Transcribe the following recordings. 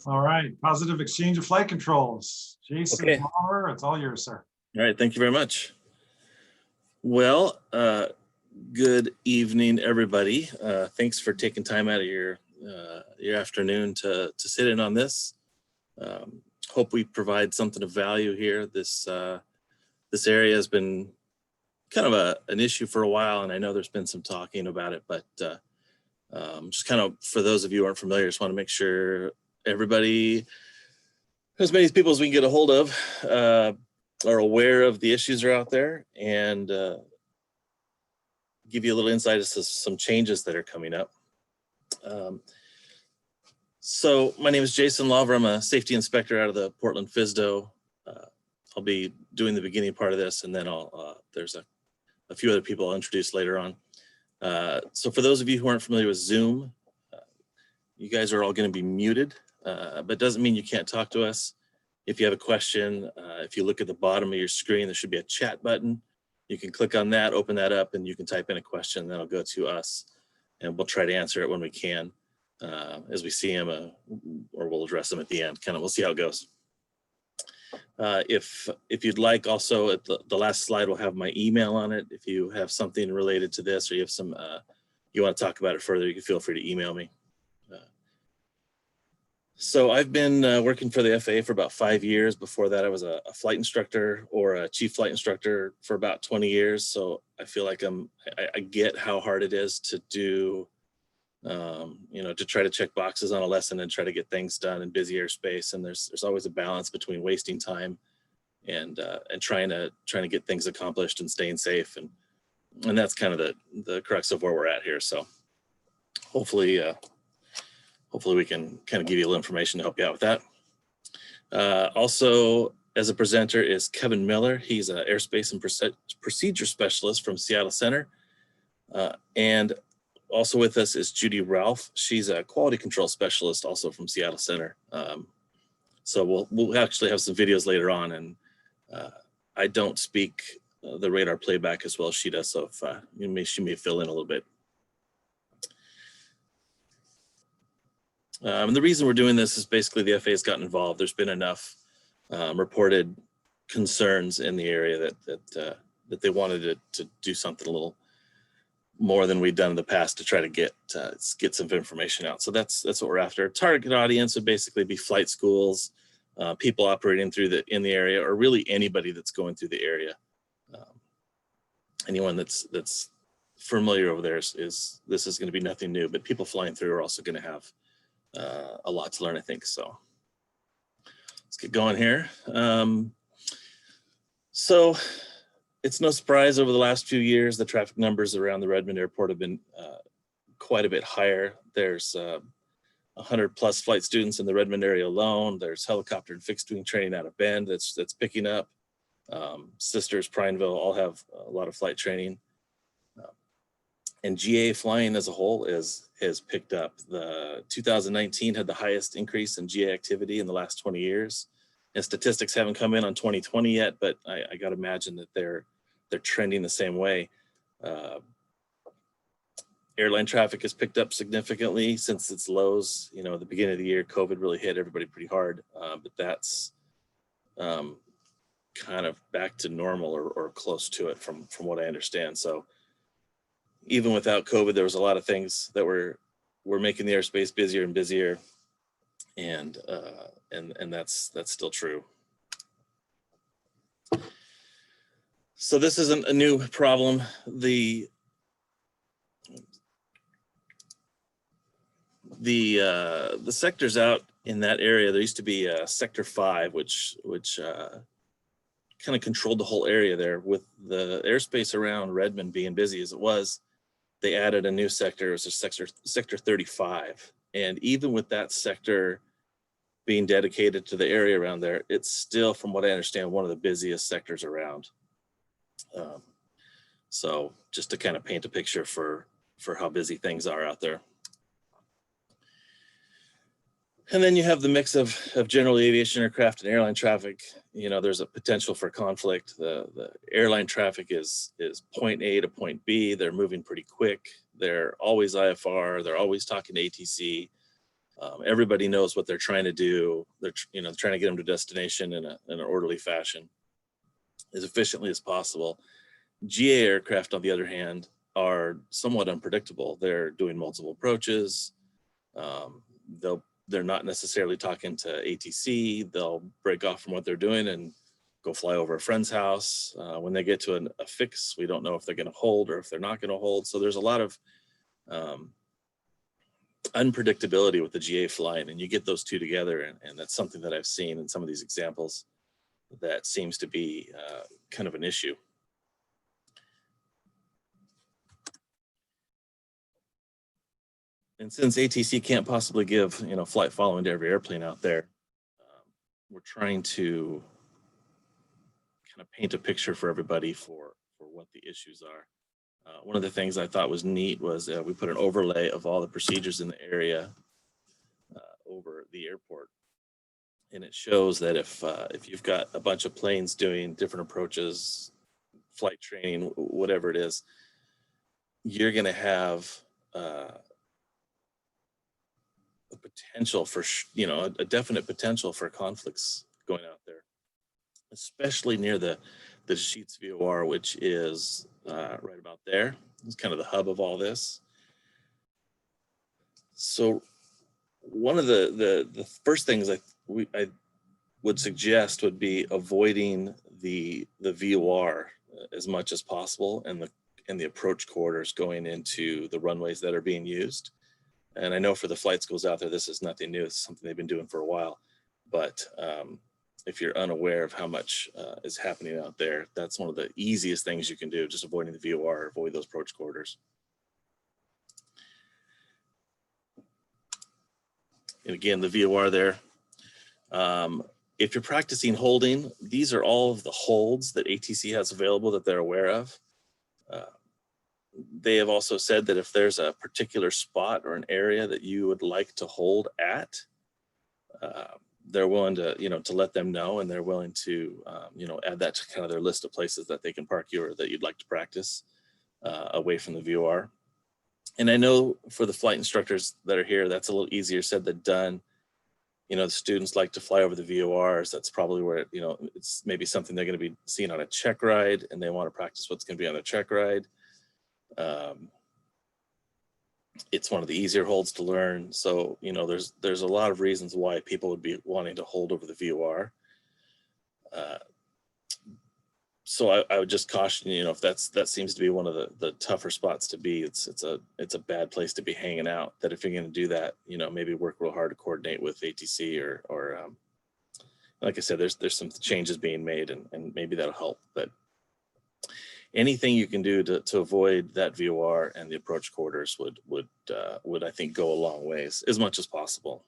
All right, positive exchange of flight controls. Jason Okay. Lawver, it's all yours, sir. All right, thank you very much. Well, good evening, everybody. Thanks for taking time out of your afternoon to sit in on this. Hope we provide something of value here. This area has been kind of an issue for a while, and I know there's been some talking about it, but just kind of for those of you who aren't familiar, just want to make sure everybody, as many people as we can get a hold of, are aware of the issues that are out there, and give you a little insight as to some changes that are coming up. So my name is Jason Lawver. I'm a safety inspector out of the Portland FSDO. I'll be doing the beginning part of this, and then there's a few other people I'll introduce later on. So for those of you who aren't familiar with Zoom, you guys are all going to be muted, but doesn't mean you can't talk to us. If you have a question, if you look at the bottom of your screen, there should be a chat button. You can click on that, open that up, and you can type in a question. That'll go to us, and we'll try to answer it when we can, as we see them, or we'll address them at the end. We'll see how it goes. If you'd like, also at the last slide will have my email on it. If you have something related to this, or you have some you want to talk about it further, you can feel free to email me. So I've been working for the FAA for about 5 years. Before that, I was a flight instructor or a chief flight instructor for about 20 years. So I feel like I get how hard it is to do, to try to check boxes on a lesson and try to get things done in busy airspace. And there's always a balance between wasting time and trying to get things accomplished and staying safe. And that's kind of the crux of where we're at here. So hopefully we can kind of give you a little information to help you out with that. Also, as a presenter is Kevin Miller. He's an Airspace and Procedures Specialist from Seattle Center. And also with us is Judy Ralph. She's a Quality Control Specialist also from Seattle Center. So we'll actually have some videos later on, and I don't speak the radar playback as well as she does, so if she may fill in a little bit. And the reason we're doing this is basically the FAA has gotten involved. There's been enough reported concerns in the area that they wanted to do something a little more than we've done in the past to try to get some information out. So that's what we're after. Target audience would basically be flight schools, people operating in the area, or really anybody that's going through the area. Anyone that's familiar over there this is going to be nothing new, but people flying through are also going to have a lot to learn, I think. So let's get going here. So it's no surprise over the last few years, the traffic numbers around the Redmond airport have been quite a bit higher. There's 100 plus flight students in the Redmond area alone. There's helicopter and fixed wing training out of Bend that's picking up. Sisters, Prineville all have a lot of flight training. And GA flying as a whole has picked up. The 2019 had the highest increase in GA activity in the last 20 years. And statistics haven't come in on 2020 yet, but I got to imagine that they're trending the same way. Airline traffic has picked up significantly since its lows. At the beginning of the year, COVID really hit everybody pretty hard, but that's kind of back to normal or close to it from what I understand. So even without COVID, there was a lot of things that were making the airspace busier and busier, and that's still true. So this isn't a new problem. The sectors out in that area, there used to be Sector 5, which kind of controlled the whole area there. With the airspace around Redmond being busy as it was, they added a new sector. It was a sector 35. And even with that sector being dedicated to the area around there, it's still, from what I understand, one of the busiest sectors around. So just to kind of paint a picture for how busy things are out there. And then you have the mix of general aviation aircraft and airline traffic. There's a potential for conflict. The airline traffic is point A to point B. They're moving pretty quick. They're always IFR. They're always talking to ATC. Everybody knows what they're trying to do. They're trying to get them to destination in an orderly fashion, as efficiently as possible. GA aircraft, on the other hand, are somewhat unpredictable. They're doing multiple approaches. They're not necessarily talking to ATC. They'll break off from what they're doing and go fly over a friend's house. When they get to a fix, we don't know if they're going to hold or if they're not going to hold. So there's a lot of unpredictability with the GA flying, and you get those two together, and that's something that I've seen in some of these examples that seems to be kind of an issue. And since ATC can't possibly give flight following to every airplane out there, we're trying to kind of paint a picture for everybody for what the issues are. One of the things I thought was neat was we put an overlay of all the procedures in the area over the airport, and it shows that if you've got a bunch of planes doing different approaches, flight training, whatever it is, you're going to have a potential for a definite potential for conflicts going out there, especially near the Deschutes VOR, which is right about there. It's kind of the hub of all this. So one of the first things I would suggest would be avoiding the VOR as much as possible, and the approach corridors going into the runways that are being used. And I know for the flight schools out there, this is nothing new. It's something they've been doing for a while. But if you're unaware of how much is happening out there, that's one of the easiest things you can do, just avoiding the VOR, avoid those approach corridors. And again, the VOR there. If you're practicing holding, these are all of the holds that ATC has available that they're aware of. They have also said that if there's a particular spot or an area that you would like to hold at, they're willing to, to let them know, and they're willing to, add that to kind of their list of places that they can park you or that you'd like to practice away from the VOR. And I know for the flight instructors that are here, that's a little easier said than done. The students like to fly over the VORs. That's probably where, it's maybe something they're going to be seeing on a check ride, and they want to practice what's going to be on a check ride. It's one of the easier holds to learn. So, there's a lot of reasons why people would be wanting to hold over the VOR. So I would just caution, if that seems to be one of the tougher spots to be, it's a bad place to be hanging out, that if you're going to do that, maybe work real hard to coordinate with ATC or like I said, there's some changes being made, and maybe that'll help. But anything you can do to avoid that VOR and the approach corridors would I think go a long ways, as much as possible.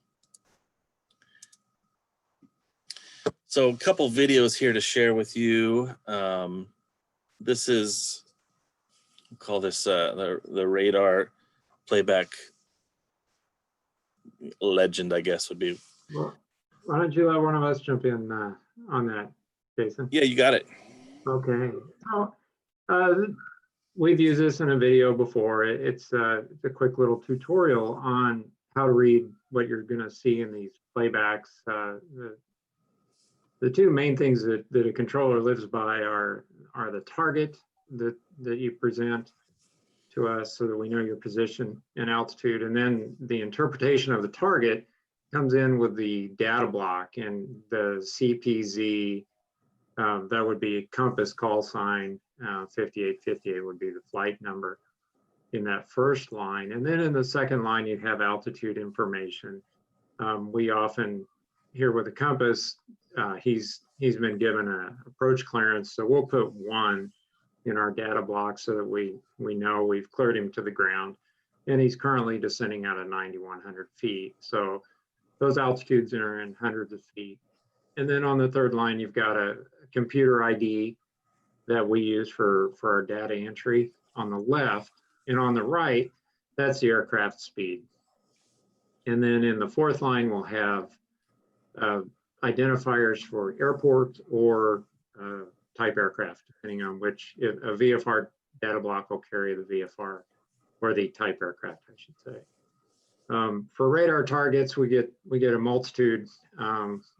So a couple videos here to share with you. This is, we'll call this the radar playback legend, I guess would be. Well, why don't you let one of us jump in on that, Jason? Yeah, you got it. Okay. We've used this in a video before. It's a quick little tutorial on how to read what you're going to see in these playbacks. The two main things that a controller lives by are the target that you present to us so that we know your position and altitude, and then the interpretation of the target comes in with the data block and the CPZ. That would be compass call sign, 5858 would be the flight number in that first line. And then in the second line, you'd have altitude information. We often, here with the compass, he's been given an approach clearance, so we'll put 1 in our data block so that we know we've cleared him to the ground, and he's currently descending out of 9,100 feet. So those altitudes are in hundreds of feet. And then on the third line, you've got a computer ID that we use for our data entry on the left, and on the right, that's the aircraft speed. And then in the fourth line, we'll have identifiers for airport or type aircraft, depending on which. A VFR data block will carry the VFR, or the type aircraft, I should say. For radar targets, we get a multitude.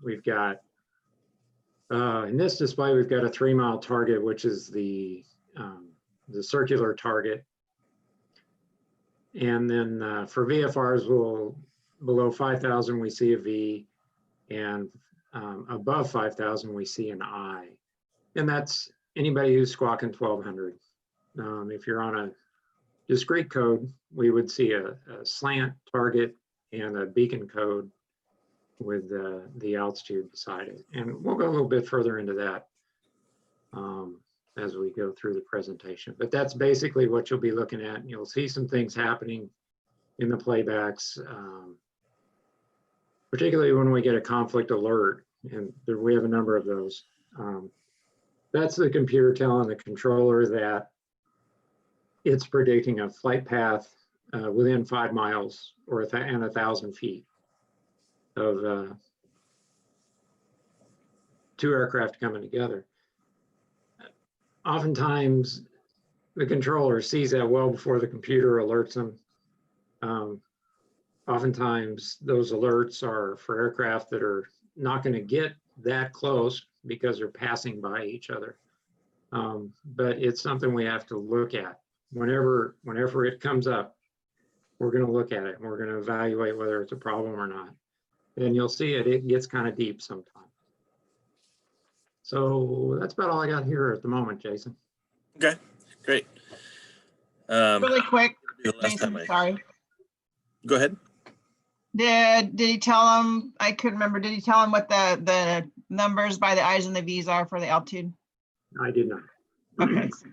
We've got, in this display, we've got a 3-mile target, which is the circular target. And then for VFRs, below 5,000, we see a V, and above 5,000, we see an I. And that's anybody who's squawking 1200. If you're on a discrete code, we would see a slant target and a beacon code with the altitude beside it. And we'll go a little bit further into that as we go through the presentation. But that's basically what you'll be looking at. And you'll see some things happening in the playbacks, particularly when we get a conflict alert. And we have a number of those. That's the computer telling the controller that it's predicting a flight path within 5 miles and 1,000 feet of 2 aircraft coming together. Oftentimes, the controller sees that well before the computer alerts them. Oftentimes, those alerts are for aircraft that are not going to get that close because they're passing by each other. But it's something we have to look at. Whenever it comes up, we're going to look at it and we're going to evaluate whether it's a problem or not. And you'll see it gets kind of deep sometimes. So that's about all I got here at the moment, Jason. Okay, great. Really quick, The last Jason, time sorry. Go ahead. Did he tell him, I couldn't remember, did he tell him what the numbers by the I's and the V's are for the altitude? I did not. Okay, so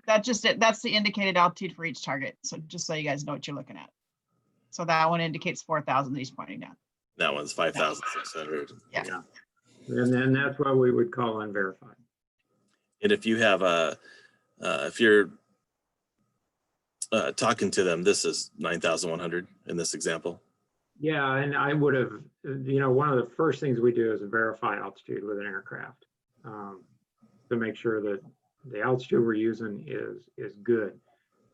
that's the indicated altitude for each target. So just so you guys know what you're looking at. So that one indicates 4,000 that he's pointing down. That one's 5,600. Yeah. And then that's what we would call unverified. And if you have if you're talking to them, this is 9,100 in this example. Yeah, and I would have, one of the first things we do is verify altitude with an aircraft to make sure that the altitude we're using is good.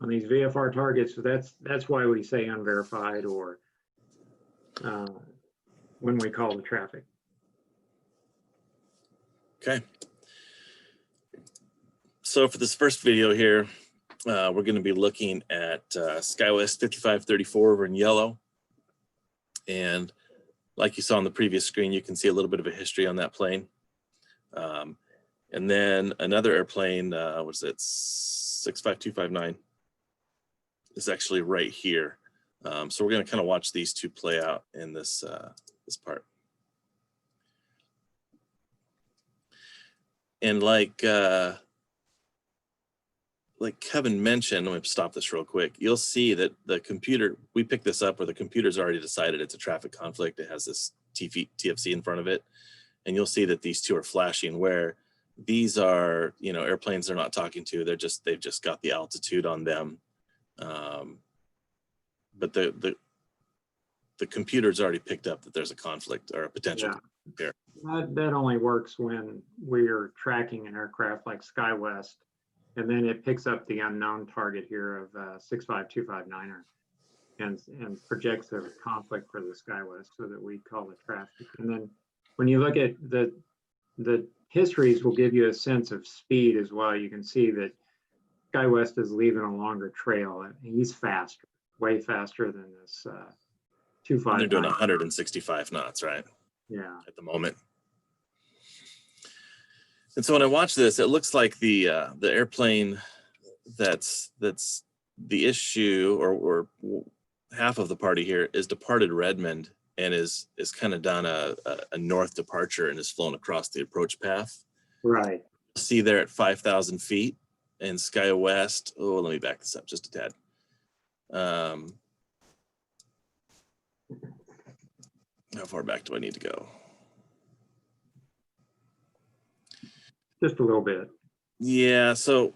On these VFR targets, so that's why we say unverified or when we call the traffic. Okay. So for this first video here, we're going to be looking at SkyWest 5534 over in yellow. And like you saw on the previous screen, you can see a little bit of a history on that plane. And then another airplane, what's it, 65259, is actually right here. So we're going to kind of watch these two play out in this this part. And like Kevin mentioned, let me stop this real quick. You'll see that the computer, we picked this up where the computer's already decided it's a traffic conflict. It has this TFC in front of it. And you'll see that these two are flashing where these are, airplanes they're not talking to. They've just got the altitude on them. But the computer's already picked up that there's a conflict or a potential conflict there. That only works when we're tracking an aircraft like SkyWest, and then it picks up the unknown target here of 65259er and projects a conflict for the SkyWest so that we call the traffic. And then when you look at the histories will give you a sense of speed as well. You can see that SkyWest is leaving a longer trail and he's faster, way faster than this 259. They're doing 165 knots, right? Yeah. At the moment. And so when I watch this, it looks like the airplane that's the issue or half of the party here is departed Redmond and is kind of done a north departure and is flown across the approach path. Right. See there at 5,000 feet and SkyWest. Oh, let me back this up just a tad. How far back do I need to go? Just a little bit. Yeah, so.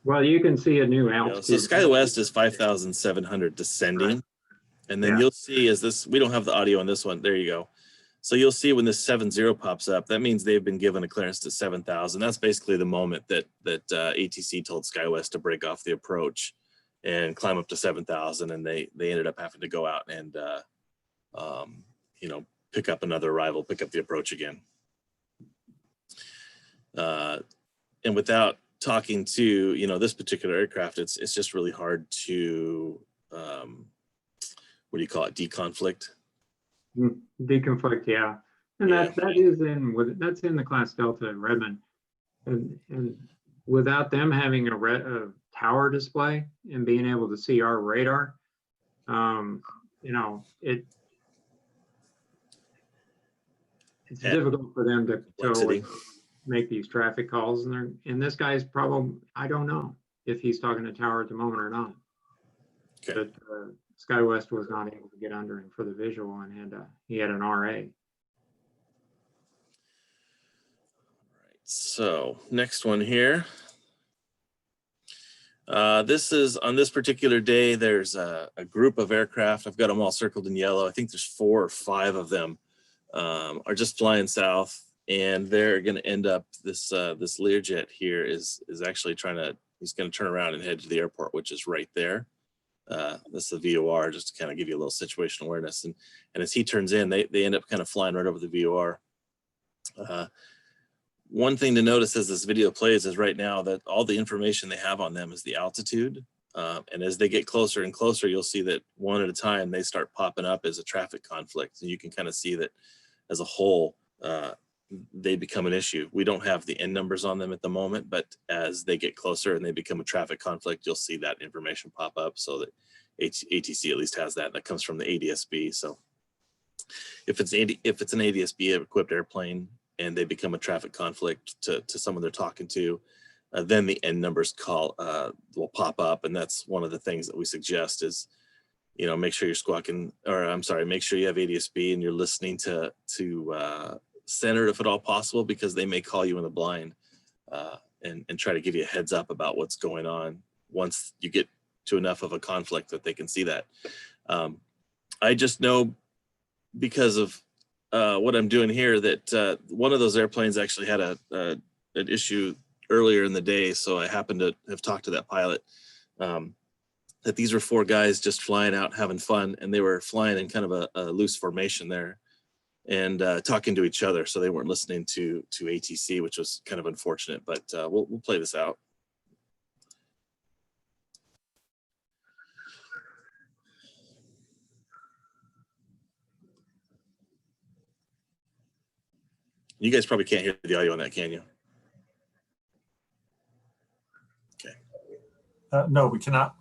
Well, you can see a new altitude. So SkyWest is 5,700 descending. Right. And then you'll see we don't have the audio on this one. There you go. So you'll see when this 70 pops up, that means they've been given a clearance to 7,000. That's basically the moment that ATC told SkyWest to break off the approach and climb up to 7,000. And they ended up having to go out and you know, pick up another arrival, pick up the approach again. And without talking to, you know, this particular aircraft, it's just really hard to, what do you call it, deconflict? Deconflict, yeah. And Yeah. that's in the class Delta in Redmond. And without them having a tower display and being able to see our radar, you know, it's Yeah. difficult for them to Complexity. make these traffic calls. And this guy's problem, I don't know if he's talking to tower at the moment or not. Okay. But SkyWest was not able to get under him for the visual, and he had an RA. So next one here. This is on this particular day, there's a group of aircraft. I've got them all circled in yellow. I think there's 4 or 5 of them are just flying south, and they're going to end up, this Learjet here is actually he's going to turn around and head to the airport, which is right there. This is the VOR, just to kind of give you a little situational awareness. And as he turns in, they end up kind of flying right over the VOR. One thing to notice as this video plays is right now that all the information they have on them is the altitude. And as they get closer and closer, you'll see that one at a time, they start popping up as a traffic conflict. And you can kind of see that as a whole, they become an issue. We don't have the end numbers on them at the moment, but as they get closer and they become a traffic conflict, you'll see that information pop up, so that ATC at least has that. That comes from the ADSB. So if it's an ADSB equipped airplane and they become a traffic conflict to someone they're talking to, then the end numbers will pop up. And that's one of the things that we suggest is, you know, make sure you're make sure you have ADSB and you're listening to center if at all possible, because they may call you in the blind and try to give you a heads up about what's going on once you get to enough of a conflict that they can see that. I just know because of what I'm doing here that one of those airplanes actually had an issue earlier in the day. So I happened to have talked to that pilot, that these were 4 guys just flying out having fun, and they were flying in kind of a loose formation there and talking to each other. So they weren't listening to ATC, which was kind of unfortunate, but we'll play this out. You guys probably can't hear the audio on that, can you? Okay. No, we cannot.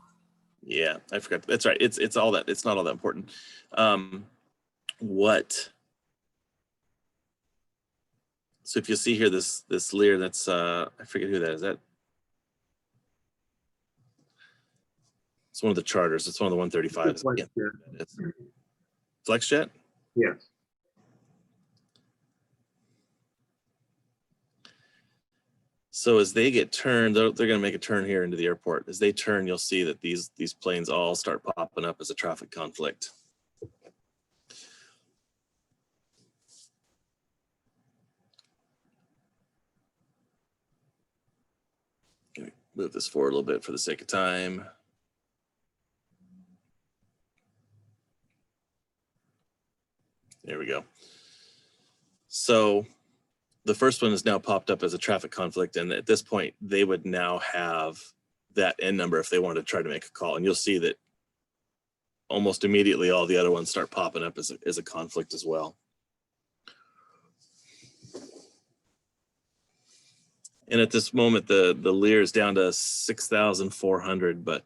Yeah, I forgot. That's right. It's all that. It's not all that important. So if you see here, this Lear, that's I forget who that is. It's one of the charters. It's one of the 135s. FlexJet? Yes. So as they get turned, they're going to make a turn here into the airport. As they turn, you'll see that these planes all start popping up as a traffic conflict. Move this forward a little bit for the sake of time. There we go. So the first one is now popped up as a traffic conflict, and at this point, they would now have that end number if they wanted to try to make a call. And you'll see that almost immediately, all the other ones start popping up as a conflict as well. And at this moment, the Lear is down to 6,400. But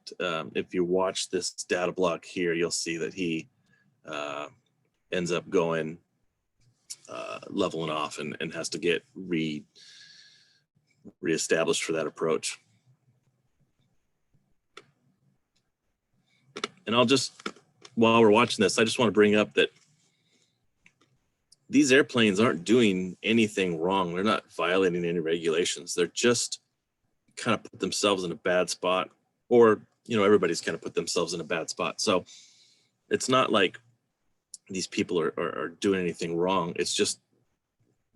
if you watch this data block here, you'll see that he ends up going leveling off and has to get reestablished for that approach. And I'll just, while we're watching this, I just want to bring up that these airplanes aren't doing anything wrong. They're not violating any regulations. They're just kind of put themselves in a bad spot, or, you know, everybody's kind of put themselves in a bad spot. So it's not like these people are doing anything wrong. It's just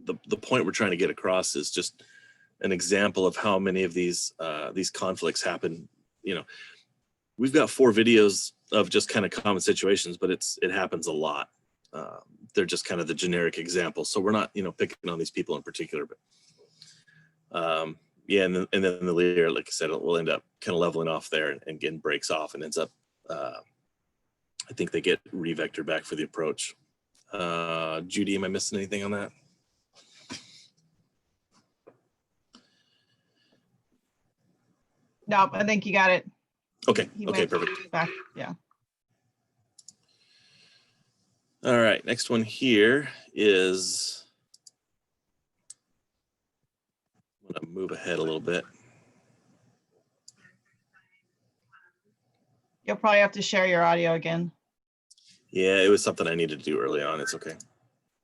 the point we're trying to get across is just an example of how many of these conflicts happen. You know, we've got 4 videos of just kind of common situations, but it happens a lot. they're just kind of the generic example. So we're not, picking on these people in particular, but yeah. And then the leader, like I said, will end up kind of leveling off there and again breaks off and ends up, I think they get revectored back for the approach. Judy, am I missing anything on that? No, I think you got it. Okay. He Okay, went perfect. back. Yeah. All right, next one here is, I'm gonna move ahead a little bit. You'll probably have to share your audio again. Yeah, it was something I needed to do early on. It's okay.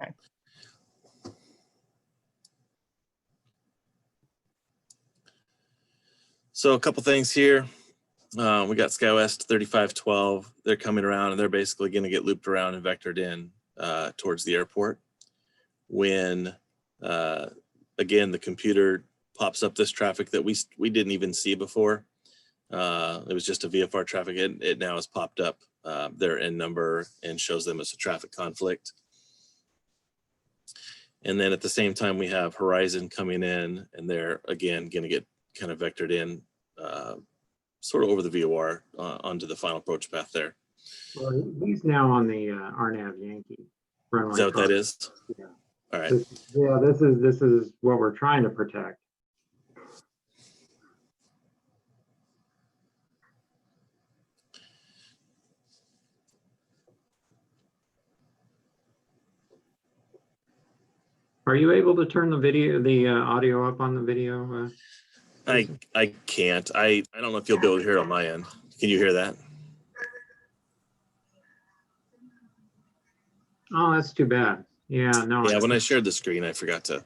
Okay. So a couple things here. We got SkyWest 3512. They're coming around and they're basically going to get looped around and vectored in towards the airport. When, again, the computer pops up this traffic that we didn't even see before. It was just a VFR traffic. It now has popped up their N number and shows them as a traffic conflict. And then at the same time, we have Horizon coming in and they're, again, going to get kind of vectored in sort of over the VOR onto the final approach path there. Well, he's now on the RNAV Yankee runway. Is that what that is? Yeah. All right. Yeah, this is what we're trying to protect. Are you able to turn the audio up on the video? I can't. I don't know if you'll be able to hear it on my end. Can you hear that? Oh, that's too bad. Yeah, no. Yeah, when I shared the screen, I forgot to.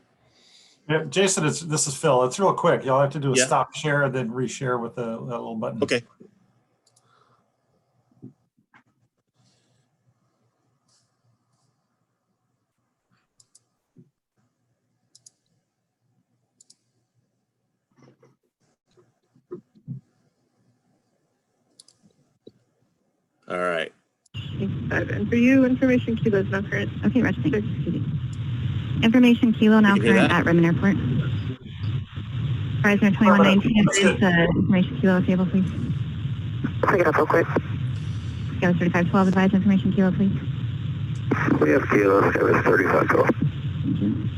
Yeah, Jason, this is Phil. It's real quick. Y'all have to do a Yeah. stop share and then reshare with that little button. Okay. All right. And for you, information kilo is now current. Okay, Roger. Thanks. Information kilo now You can hear current that? at Redmond Airport. Horizon 2119, advance information kilo table, please. Pick it up real quick. Scout 3512, advise information kilo, please. We have kilo, Scout 3512. Thank you.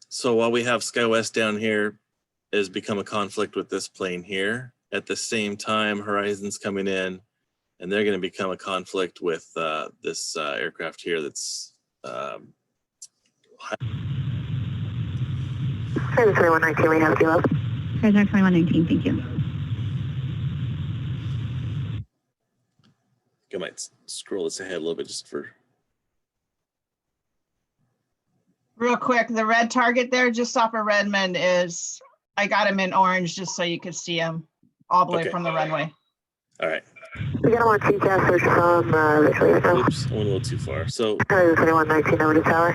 So while we have SkyWest down here, has become a conflict with this plane here. At the same time, Horizon's coming in, and they're going to become a conflict with this aircraft here. That's Horizon 2119, we have kilo. Horizon 2119, thank you. I might scroll this ahead a little bit just for. Real quick, the red target there just off of Redmond is, I got him in orange just so you could see him all the way Okay. from the runway. All right. We got him on TCAS search from visually right now. Oops, I went a little too far. So Horizon 2119 over to tower.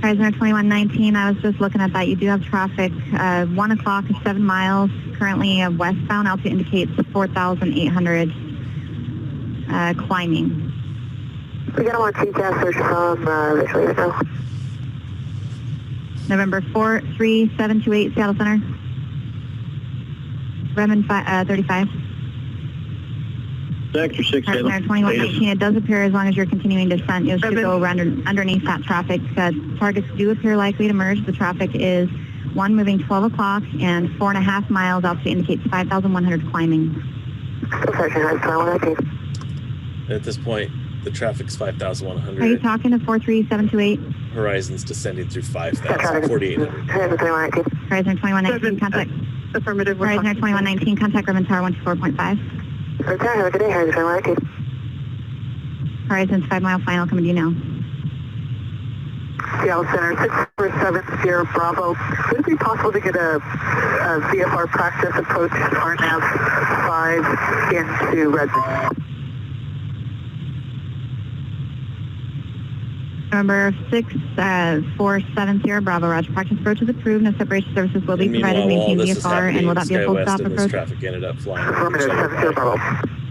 Horizon 2119, I was just looking at that. You do have traffic, 1 o'clock is 7 miles. Currently westbound, altitude indicates 4,800 climbing. We got him on TCAS search from visually right now. November 43728, Seattle Center. Redmond 35. Sector 6, Horizon 2119, it does appear as long as you're continuing descent, you should go around underneath that traffic. Targets do appear likely to merge. The traffic is 1 moving 12 o'clock and 4.5 miles. Altitude indicates 5,100 climbing. Horizon 2119. at this point, the traffic's Are you 5,100. talking to 43728? Horizon's descending through 5,000, 4,800. Horizon 2119. Horizon 2119, contact. Affirmative. Horizon 2119, contact Redmond Tower 124.5. Okay, have a good day, Horizon 2119. Horizon's 5 mile final coming to you now. Seattle Center 647 Sierra Bravo. Would it be possible to get a VFR practice approach RNAV 5 into Redmond? November 6470 Bravo, Roger. Practice approach is approved. No separation services will be And provided. meanwhile, all Maintain this is VFR, and will that be a full SkyWest stop and this approach? traffic ended up flying over Affirmative, each other 70 by, Bravo.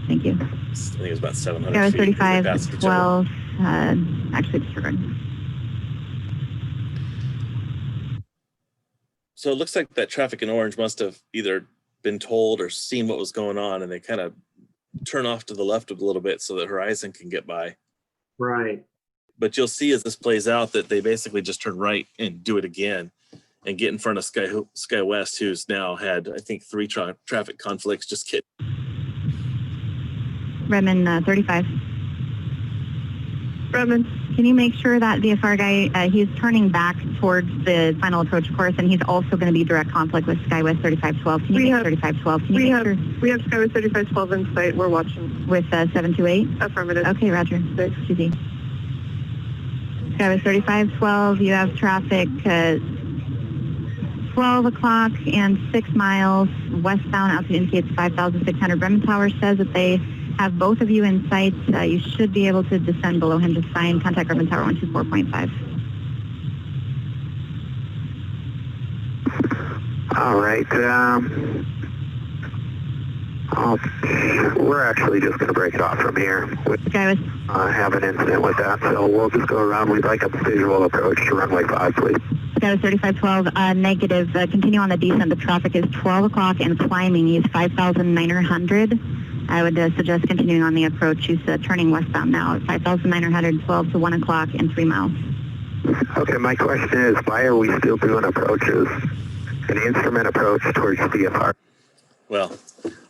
Thank you. I think it was about 700 Skywest feet. as they passed each other. 3512, actually disregard. So it looks like that traffic in orange must have either been told or seen what was going on, and they kind of turn off to the left a little bit so that Horizon can get by. Right. But you'll see as this plays out that they basically just turn right and do it again and get in front of SkyWest, who's now had, I think, 3 traffic conflicts. Just kidding. Redmond 35. Redmond, can you make sure that VFR guy, he's turning back towards the final approach course, and he's also going to be direct conflict with SkyWest 3512. Can you make 3512? Can you make sure? We have Skywest 3512 in sight. We're watching. With 728? Affirmative. Okay, Roger. 6GZ. Skywest 3512, you have traffic 12 o'clock and 6 miles westbound. Altitude indicates 5,600. Redmond Tower says that they have both of you in sight. You should be able to descend below him just fine. Contact Redmond Tower 124.5. All right. We're actually just going to break it off from here. We Skywest. have an incident with that, so we'll just go around. We'd like a visual approach to runway 5, please. Skywest 3512, negative. Continue on the descent. The traffic is 12 o'clock and climbing. He's 5,900. I would suggest continuing on the approach. He's turning westbound now at 5,900, 12 to 1 o'clock and 3 miles. Okay, my question is, why are we still doing approaches, an instrument approach towards VFR? Well,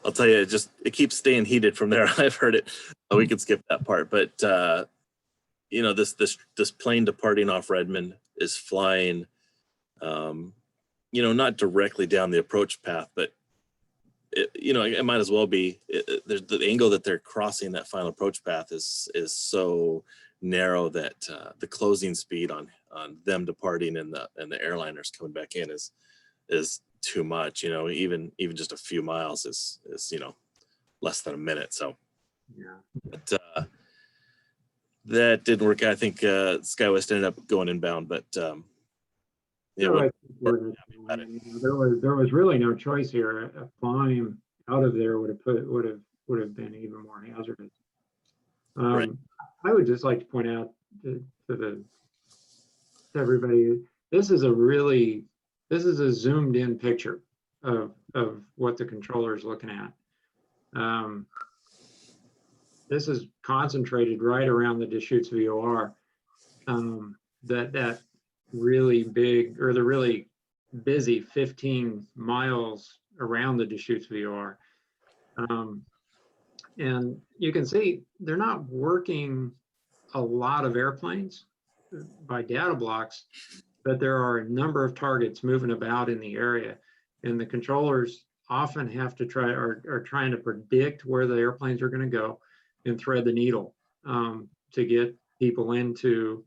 I'll tell you, it keeps staying heated from there. I've heard it. We can skip that part, but this plane departing off Redmond is flying, not directly down the approach path, but it might as well be. There's the angle that they're crossing that final approach path is so narrow that the closing speed on them departing and the airliners coming back in is too much. Even just a few miles is less than a minute. So Yeah. but that didn't work. I think SkyWest ended up going inbound, but There was really no choice here. A climb out of there would have been even more hazardous. Right. I would just like to point out to everybody, this is a zoomed in picture of what the controller is looking at. This is concentrated right around the Deschutes VOR. That really big, or the really busy 15 miles around the Deschutes VOR. And you can see they're not working a lot of airplanes by data blocks, but there are a number of targets moving about in the area. And the controllers often have to are trying to predict where the airplanes are going to go and thread the needle to get people into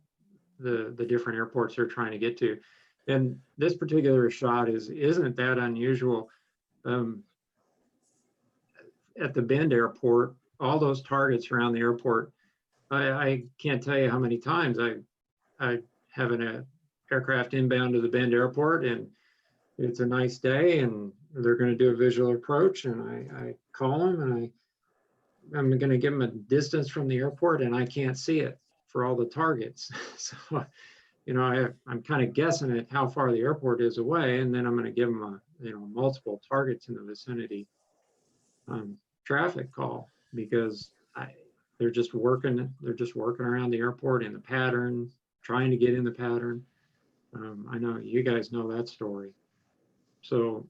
the different airports they're trying to get to. And this particular shot isn't that unusual. At the Bend Airport, all those targets around the airport, I can't tell you how many times I have an aircraft inbound to the Bend Airport, and it's a nice day and they're going to do a visual approach, and I call them and I'm going to give them a distance from the airport, and I can't see it for all the targets. So, I'm kind of guessing at how far the airport is away, and then I'm going to give them multiple targets in the vicinity traffic call, because they're just working around the airport in the pattern, trying to get in the pattern. I know you guys know that story. So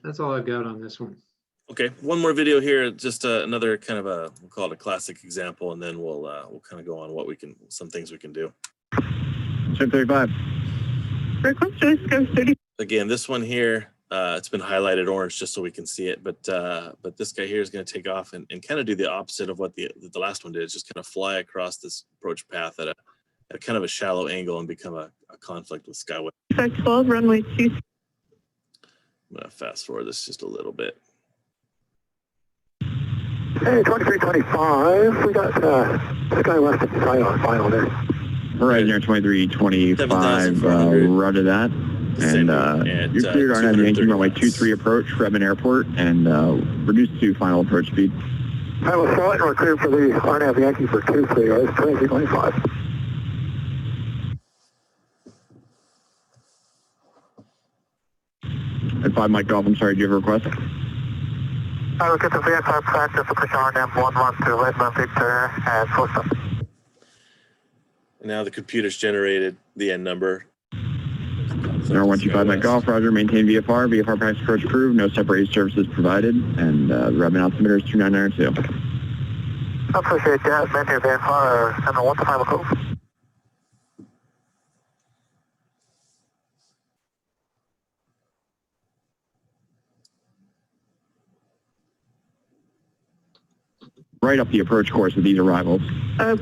that's all I've got on this one. Okay, one more video here, just another kind of we'll call it a classic example, and then we'll kind of go on some things we can do. 1035. Request Joyce goes 30. Again, this one here, it's been highlighted orange just so we can see it, but this guy here is going to take off and kind of do the opposite of what the last one did. It's just kind of fly across this approach path at a kind of a shallow angle and become a conflict with Skyway. 12, runway 2. I'm going to fast forward this just a little bit. Hey, 2325, we got Sky West final there. Horizon Air 2325, 7,400. roger that. Descending And at, you're cleared on Yankee 230 runway knots. 23 approach, Redmond Airport, and reduced to final approach speed. I will start and we're cleared for the RNAV Yankee for 2-3, 2325. At 5 Mike Golf, I'm sorry, do you have a request? I will get the VFR practice for push RNAV 11 to Redmond Victor and full stop. And now the computer's generated the end number. Air 125 Mike Golf, roger, maintain VFR, VFR practice approach approved, no separated services provided, and Redmond altimeter is 2992. I appreciate that, maintain VFR, and the 1 to 5 o'clock. Right up the approach course with these arrivals. I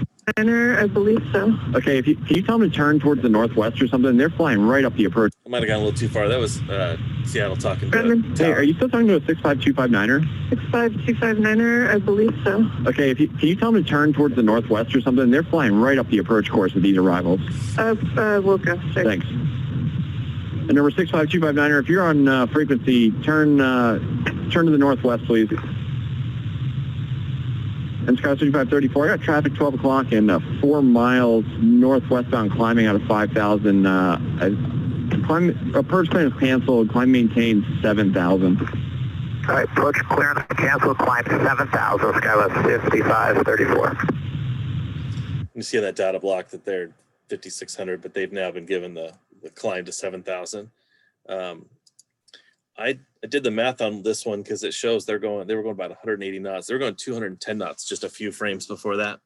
believe so. Okay, can you tell them to turn towards the northwest or something? They're flying right up the approach. I might have gone a little too far. That was Seattle talking to Redmond. Hey, tower. are you still talking to a 65259er? 65259er, I believe so. Okay, can you tell them to turn towards the northwest or something? They're flying right up the approach course with these arrivals. We'll go straight. Thanks. And number 65259er, if you're on frequency, turn to the northwest, please. And Sky 3534, I got traffic 12 o'clock and 4 miles northwestbound climbing out of 5,000. Approach clearance canceled, climb maintained 7,000. All right, approach clearance canceled, climb 7,000, Skywest 5534. You see on that data block that they're 5,600, but they've now been given the climb to 7,000. I did the math on this one because it shows they were going about 180 knots. They were going 210 knots just a few frames before that.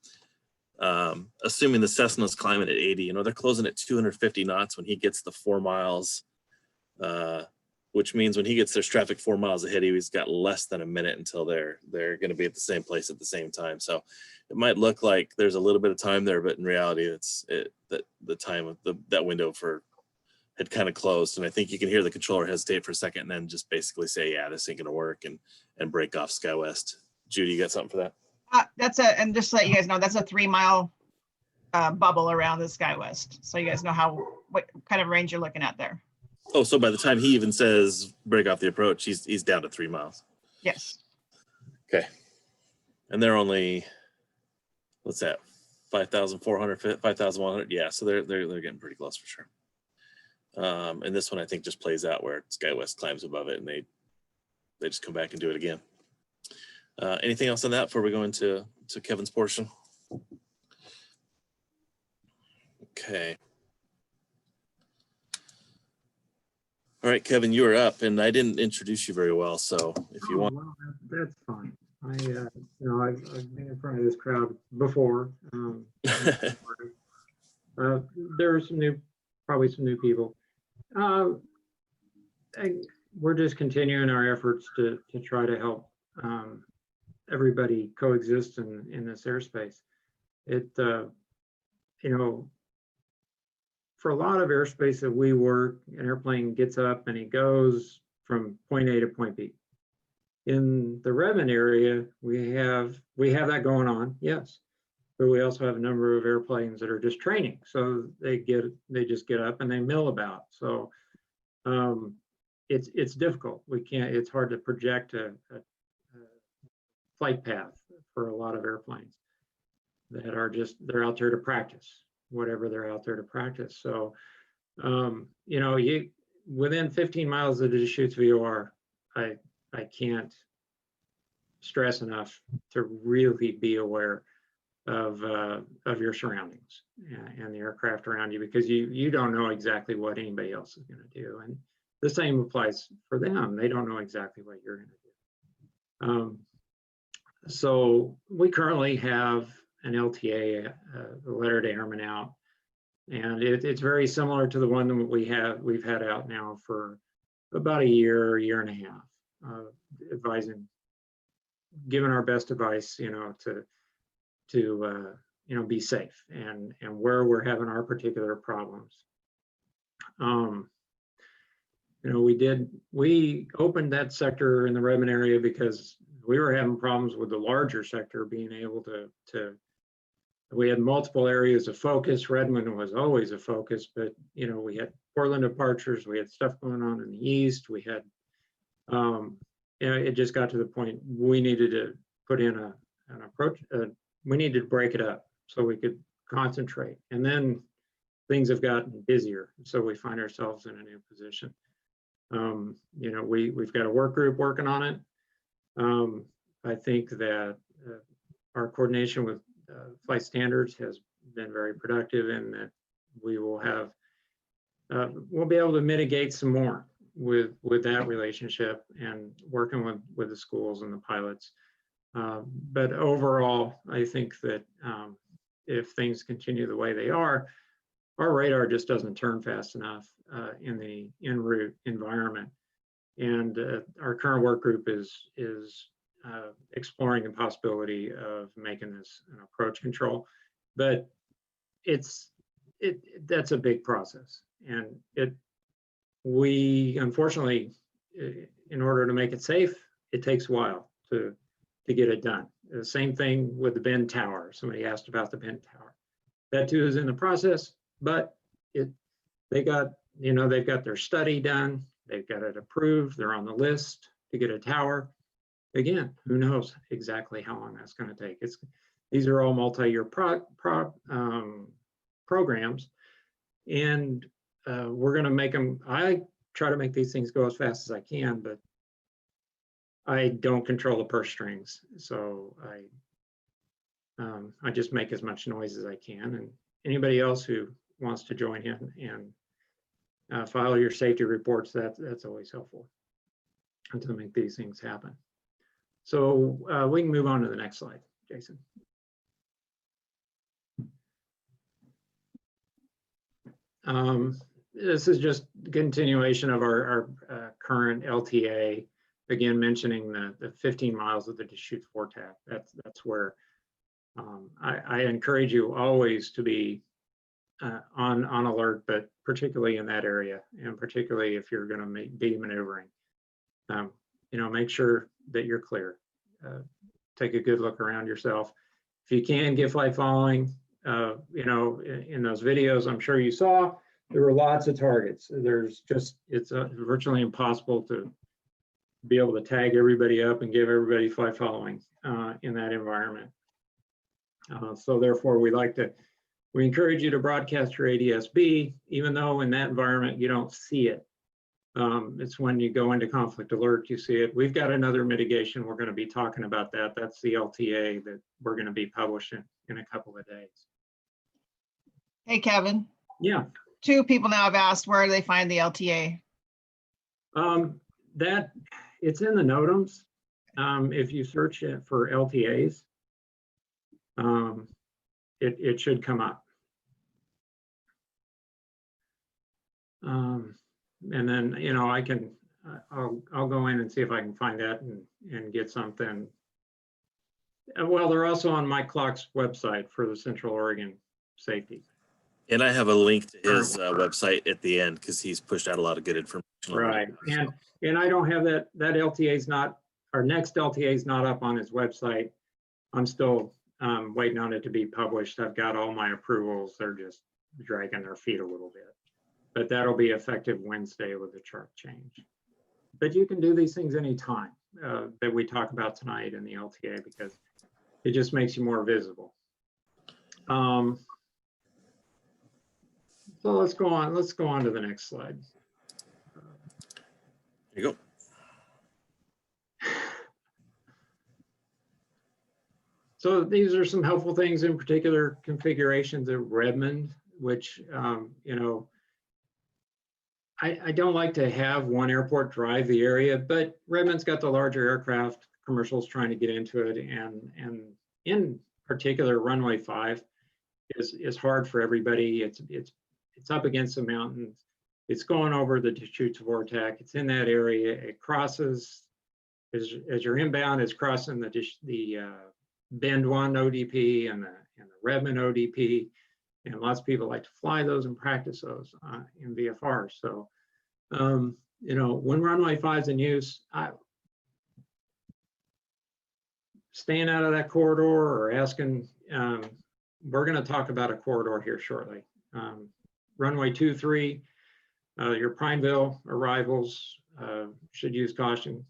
Assuming the Cessna's climbing at 80, they're closing at 250 knots when he gets the 4 miles, which means when he gets their traffic 4 miles ahead, he's got less than a minute until they're going to be at the same place at the same time. So it might look like there's a little bit of time there, but in reality, that the time of that window had kind of closed. And I think you can hear the controller hesitate for a second and then just basically say, yeah, this ain't gonna work, and break off SkyWest. Judy, you got something for that? And just to let you guys know, that's a 3 mile bubble around the SkyWest. So you guys know what kind of range you're looking at there. Oh, so by the time he even says break off the approach, he's down to 3 miles. Yes. Okay. And they're only, what's that? 5,400, 5,100. Yeah. So they're getting pretty close for sure. And this one I think just plays out where SkyWest climbs above it and they just come back and do it again. Anything else on that before we go into Kevin's portion? Okay. All right, Kevin, you are up, and I didn't introduce you very well, so if you want. Well, that's fine. I've been in front of this crowd before. There are probably some new people. We're just continuing our efforts to try to help everybody coexist in this airspace. For a lot of airspace that we work, an airplane gets up and it goes from point A to point B. In the Redmond area, we have that going on, yes, but we also have a number of airplanes that are just training. So they just get up and they mill about. So it's difficult. It's hard to project a flight path for a lot of airplanes that are they're out there to practice, whatever they're out there to practice. So, within 15 miles of the Deschutes VOR, I can't stress enough to really be aware of your surroundings and the aircraft around you, because you don't know exactly what anybody else is going to do. And the same applies for them. They don't know exactly what you're going to do. So we currently have an LTA, a letter to airmen out, and it's very similar to the one that we've had out now for about a year and a half, advising, giving our best advice, to be safe and where we're having our particular problems. We opened that sector in the Redmond area because we were having problems with the larger sector being able to we had multiple areas of focus. Redmond was always a focus, but you know, we had Portland departures, we had stuff going on in the east, we had you know, it just got to the point we needed to put in an approach. We needed to break it up so we could concentrate. And then things have gotten busier, so we find ourselves in a new position. You know, we've got a work group working on it. I think that our coordination with flight standards has been very productive, and that we will have we'll be able to mitigate some more with that relationship and working with the schools and the pilots. But overall, I think that if things continue the way they are, our radar just doesn't turn fast enough in the en route environment. And our current work group is exploring the possibility of making this an approach control, but that's a big process, and we unfortunately, in order to make it safe, it takes a while to get it done. The same thing with the Bend Tower. Somebody asked about the Bend Tower. That too is in the process, but they've got their study done, they've got it approved, they're on the list to get a tower. Again, who knows exactly how long that's going to take. These are all multi-year programs, and we're going to make them. I try to make these things go as fast as I can, but I don't control the purse strings, so I just make as much noise as I can. And anybody else who wants to join in and file your safety reports, that's always helpful to make these things happen. So we can move on to the next slide, Jason. This is just a continuation of our current LTA. Again, mentioning the 15 miles of the Deschutes VOR. That's where I encourage you always to be on alert, but particularly in that area, and particularly if you're going to be maneuvering. You know, make sure that you're clear. Take a good look around yourself. If you can get flight following, you know, in those videos I'm sure you saw, there were lots of targets. It's virtually impossible to be able to tag everybody up and give everybody flight following in that environment. So therefore, we encourage you to broadcast your ADS-B, even though in that environment you don't see it. It's when you go into conflict alert, you see it. We've got another mitigation. We're going to be talking about that. That's the LTA that we're going to be publishing in a couple of days. Hey, Kevin. Yeah. 2 people now have asked where do they find the LTA? That it's in the NOTAMs. If you search it for LTAs, it should come up. And then, you know, I'll go in and see if I can find that and get something. Well, they're also on Mike Clock's website for the Central Oregon Safety. And I have a link to his website at the end because he's pushed out a lot of good information. Right, and I don't have that LTA is not, our next LTA is not up on his website. I'm still waiting on it to be published. I've got all my approvals. They're just dragging their feet a little bit. But that'll be effective Wednesday with the chart change. But you can do these things anytime that we talk about tonight in the LTA, because it just makes you more visible. So let's go on to the next slide. There you go. So these are some helpful things, in particular configurations of Redmond, which, you know, I don't like to have one airport drive the area, but Redmond's got the larger aircraft, commercials trying to get into it, and in particular, runway 5 is hard for everybody. It's up against the mountains. It's going over the Deschutes VOR. It's in that area. It crosses, as you're inbound, it's crossing the Bend 1 ODP and the Redmond ODP. And lots of people like to fly those and practice those in VFR. So, you know, when runway 5 is in use, staying out of that corridor or asking, we're going to talk about a corridor here shortly. Runway 23, your Prineville arrivals should use caution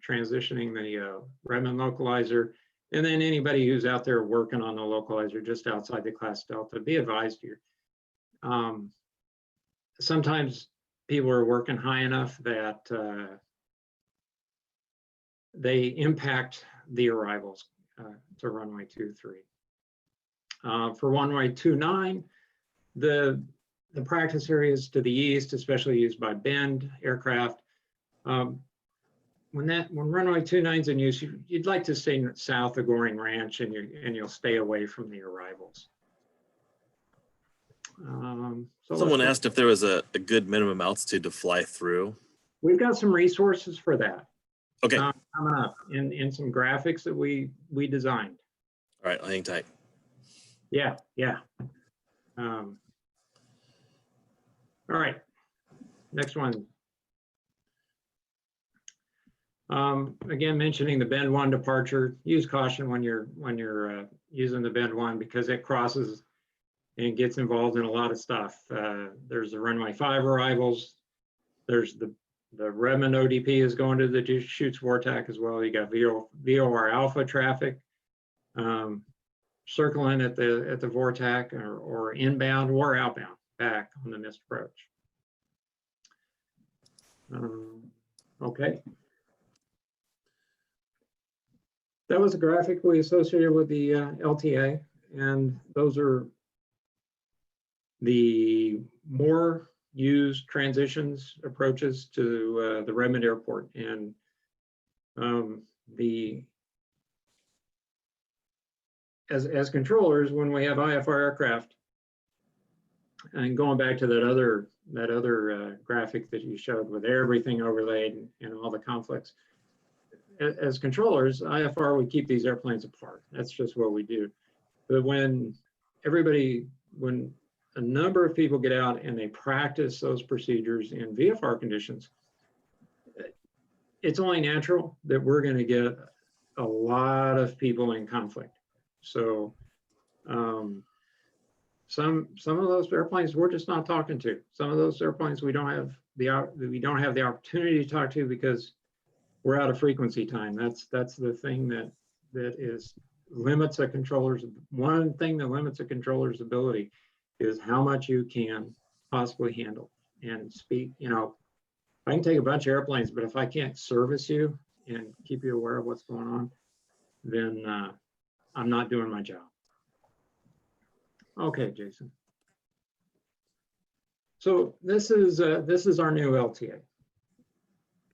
transitioning the Redmond localizer. And then anybody who's out there working on the localizer just outside the class Delta, be advised here. Sometimes people are working high enough that they impact the arrivals to runway 23. For runway 29, the practice areas to the east, especially used by Bend aircraft. When runway 29 is in use, you'd like to stay south of Goring Ranch, and you'll stay away from the arrivals. So Someone asked if there was a good minimum altitude to fly through. We've got some resources for that. Okay. Coming up in some graphics that we designed. All right, I'll hang tight. Yeah. All right, next one. Again, mentioning the Bend 1 departure, use caution when you're using the Bend 1 because it crosses and gets involved in a lot of stuff. There's the runway 5 arrivals. There's the Redmond ODP is going to the Deschutes VOR as well. You got VOR alpha traffic circling at the VOR or inbound or outbound back on the missed approach. Okay. That was a graphic we associated with the LTA, and those are the more used transitions approaches to the Redmond Airport. And as controllers, when we have IFR aircraft, and going back to that other graphic that you showed with everything overlaid and all the conflicts, as controllers, IFR, we keep these airplanes apart. That's just what we do. But when a number of people get out and they practice those procedures in VFR conditions, it's only natural that we're going to get a lot of people in conflict. So some of those airplanes we're just not talking to. Some of those airplanes we don't have the opportunity to talk to because we're out of frequency time. That's the thing that limits a controller's. One thing that limits a controller's ability is how much you can possibly handle and speak. You know, I can take a bunch of airplanes, but if I can't service you and keep you aware of what's going on, then I'm not doing my job. Okay, Jason. So this is our new LTA,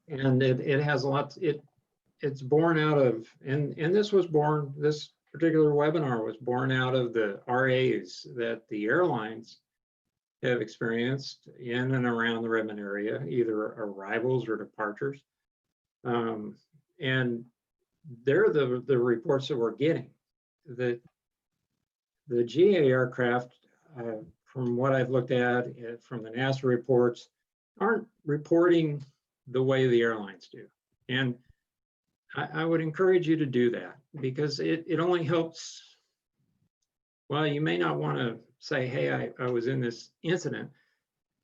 and it has a lot. It's born out of, and this particular webinar was born out of the RAs that the airlines have experienced in and around the Redmond area, either arrivals or departures, and they're the reports that we're getting. That the GA aircraft, from what I've looked at from the NASA reports, aren't reporting the way the airlines do. And I would encourage you to do that because it only helps. Well, you may not want to say, hey, I was in this incident,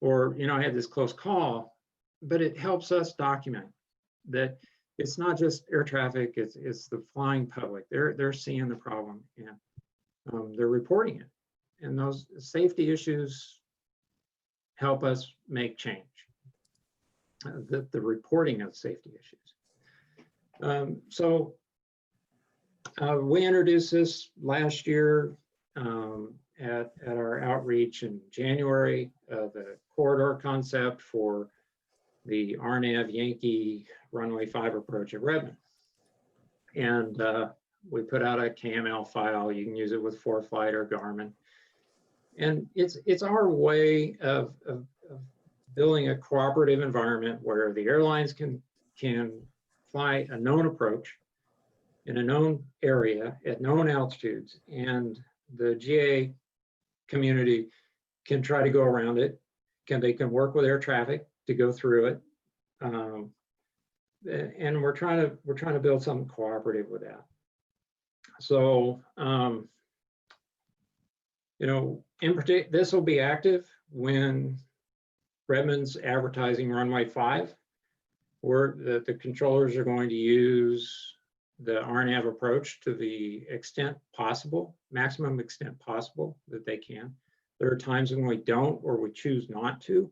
or, you know, I had this close call, but it helps us document that it's not just air traffic, it's the flying public. They're seeing the problem and they're reporting it. And those safety issues help us make change, the reporting of safety issues. So we introduced this last year at our outreach in January, the corridor concept for the RNAV Yankee runway 5 approach at Redmond. And we put out a KML file. You can use it with ForeFlight or Garmin. And it's our way of building a cooperative environment where the airlines can fly a known approach in a known area at known altitudes, and the GA community can try to go around it. They can work with air traffic to go through it, and we're trying to build something cooperative with that. So, you know, in particular, this will be active when Redmond's advertising runway 5, where the controllers are going to use the RNAV approach to the extent possible, maximum extent possible that they can. There are times when we don't, or we choose not to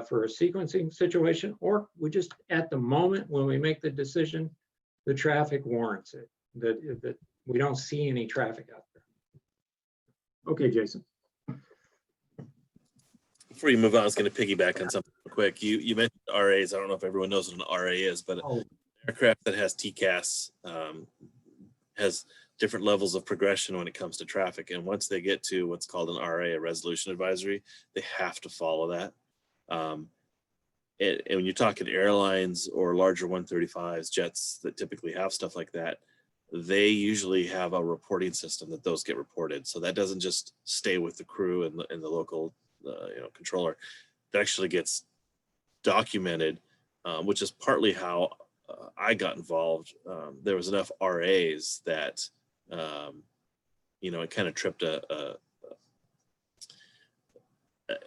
for a sequencing situation, or we just, at the moment when we make the decision, the traffic warrants it, that we don't see any traffic out there. Okay, Jason. Before you move on, I was going to piggyback on something real quick. You mentioned RAs. I don't know if everyone knows what an RA is, but an aircraft that has TCAS has different levels of progression when it comes to traffic. And once they get to what's called an RA, a resolution advisory, they have to follow that. And when you're talking airlines or larger 135s, jets that typically have stuff like that, they usually have a reporting system that those get reported. So that doesn't just stay with the crew and the local controller. That actually gets documented, which is partly how I got involved. There was enough RAs that it kind of tripped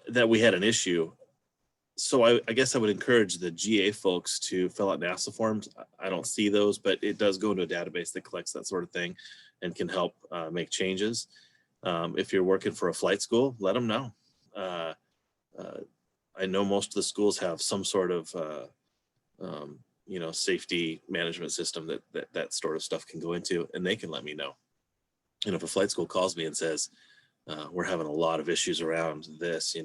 that we had an issue. So I guess I would encourage the GA folks to fill out NASA forms. I don't see those, but it does go into a database that collects that sort of thing and can help make changes. If you're working for a flight school, let them know. I know most of the schools have some sort of safety management system that sort of stuff can go into, and they can let me know. And if a flight school calls me and says, we're having a lot of issues around this,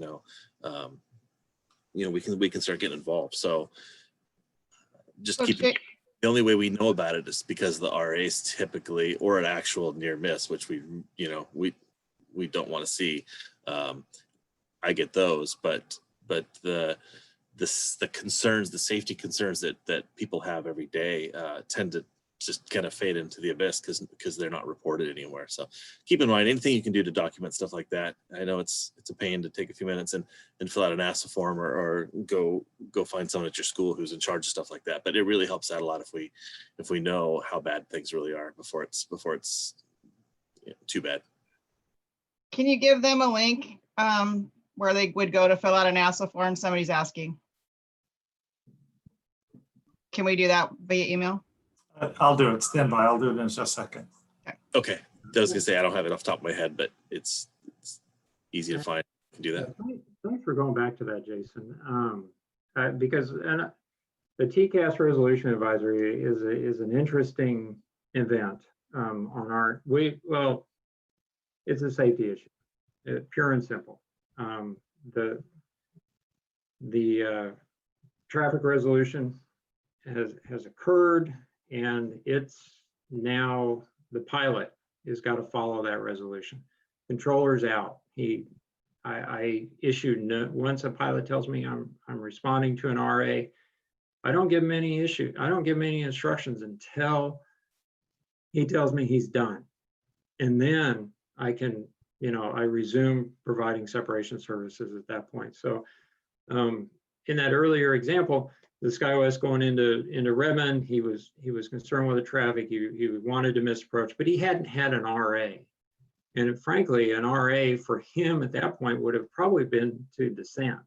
we can start getting involved. So just keep it. The only way we know about it is because the RAs typically, or an actual near miss, which we don't want to see. I get those, but the concerns, the safety concerns that people have every day tend to just kind of fade into the abyss because they're not reported anywhere. So keep in mind, anything you can do to document stuff like that. I know it's a pain to take a few minutes and fill out an NASA form or go find someone at your school who's in charge of stuff like that. But it really helps out a lot if we know how bad things really are before it's too bad. Can you give them a link where they would go to fill out a NASA form? Somebody's asking. Can we do that via email? I'll do it. Stand by. I'll do it in just a second. Okay. I was gonna say I don't have it off the top of my head, but it's easy to find. You can do that. Thanks for going back to that, Jason. Because the TCAS resolution advisory is an interesting event it's a safety issue, pure and simple. The traffic resolution has occurred, and it's now the pilot has got to follow that resolution. Controller's out. I issued once a pilot tells me I'm responding to an RA, I don't give him any instructions until he tells me he's done. And then I can, I resume providing separation services at that point. So in that earlier example, the SkyWest going into Redmond, he was concerned with the traffic. He wanted to misapproach, but he hadn't had an RA. And frankly, an RA for him at that point would have probably been to descent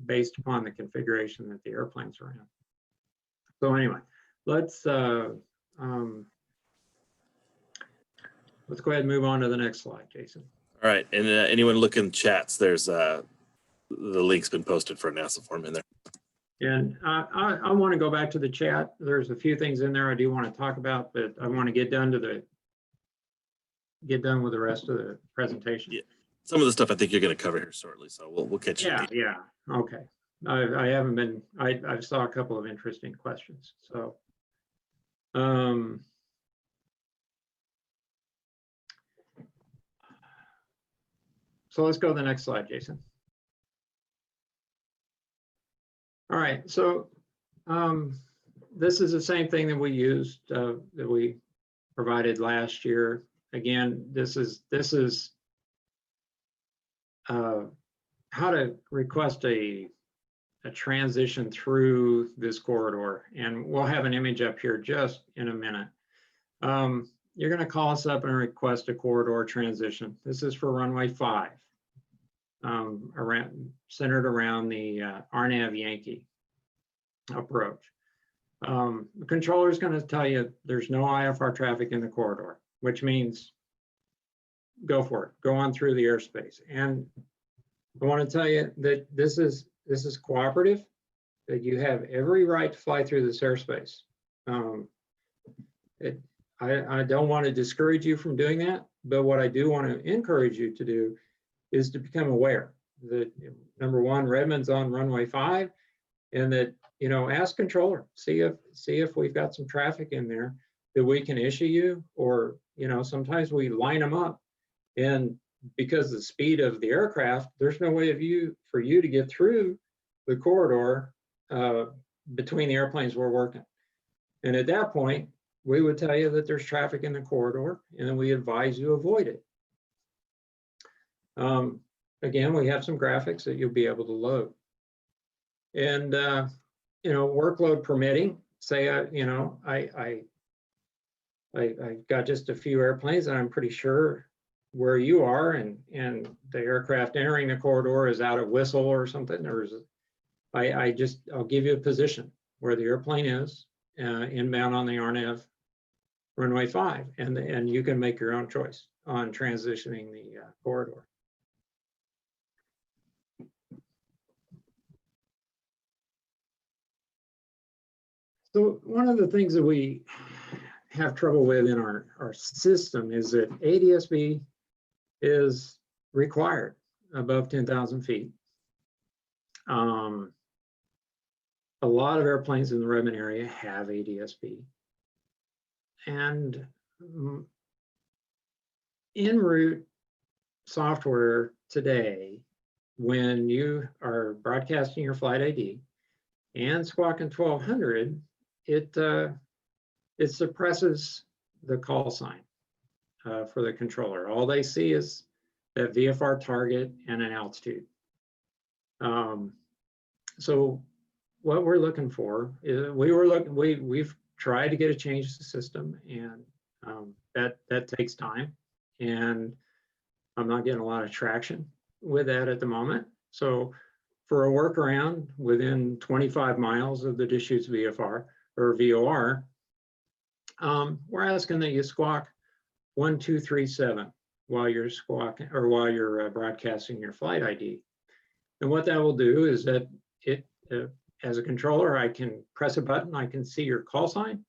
based upon the configuration that the airplanes are in. So anyway, let's go ahead and move on to the next slide, Jason. All right, and anyone looking chats, there's the link's been posted for a NASA form in there. And I want to go back to the chat. There's a few things in there I do want to talk about, but I want to get done with the rest of the presentation. Yeah, some of the stuff I think you're going to cover here shortly, so we'll catch you. Yeah. Okay. I haven't been. I saw a couple of interesting questions. So, so let's go to the next slide, Jason. All right, so this is the same thing that we used, that we provided last year. Again, this is how to request a transition through this corridor. And we'll have an image up here just in a minute. You're going to call us up and request a corridor transition. This is for runway 5, centered around the RNAV Yankee approach. The controller is going to tell you there's no IFR traffic in the corridor, which means go for it. Go on through the airspace. And I want to tell you that this is cooperative, that you have every right to fly through this airspace. I don't want to discourage you from doing that, but what I do want to encourage you to do is to become aware that, number one, Redmond's on runway 5, and that, you know, ask controller, see if we've got some traffic in there that we can issue you, or, you know, sometimes we line them up, and because of the speed of the aircraft, there's no way for you to get through the corridor between the airplanes we're working. And at that point, we would tell you that there's traffic in the corridor, and then we advise you avoid it. Again, we have some graphics that you'll be able to load. And, you know, workload permitting, say, you know, I got just a few airplanes, and I'm pretty sure where you are, and the aircraft entering the corridor is out of whistle or something, or is it, I'll give you a position where the airplane is inbound on the RNAV runway 5, and you can make your own choice on transitioning the corridor. So one of the things that we have trouble with in our system is that ADSB is required above 10,000 feet. A lot of airplanes in the Redmond area have ADSB. And en route software today, when you are broadcasting your flight ID and squawking 1200, it suppresses the call sign for the controller. All they see is that VFR target and an altitude. So what we're looking for is we've tried to get a change to the system, and that takes time, and I'm not getting a lot of traction with that at the moment. So for a workaround within 25 miles of the Deschutes VFR or VOR, we're asking that you squawk 1237 while you're squawking, or while you're broadcasting your flight ID. And what that will do is that it, as a controller, I can press a button, I can see your call sign,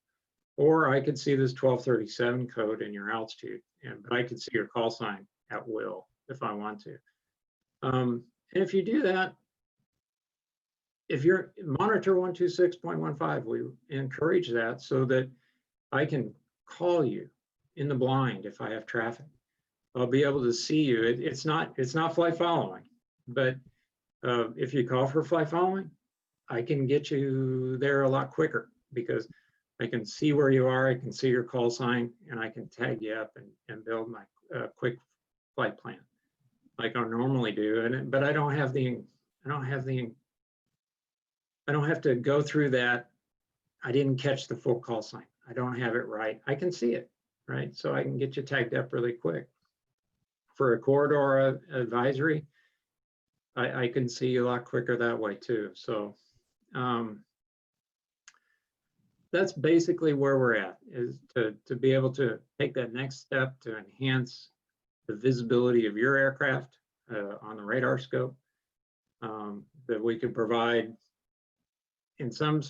or I could see this 1237 code in your altitude, but I can see your call sign at will if I want to. And if you do that, if you're monitor 126.15, we encourage that so that I can call you in the blind if I have traffic. I'll be able to see you. It's not flight following, but if you call for flight following, I can get you there a lot quicker because I can see where you are, I can see your call sign, and I can tag you up and build my quick flight plan like I normally do. But I don't have to go through that. I didn't catch the full call sign. I don't have it right. I can see it, right? So I can get you tagged up really quick. For a corridor advisory, I can see you a lot quicker that way too. So that's basically where we're at, is to be able to take that next step to enhance the visibility of your aircraft on the radar scope, that we can provide in some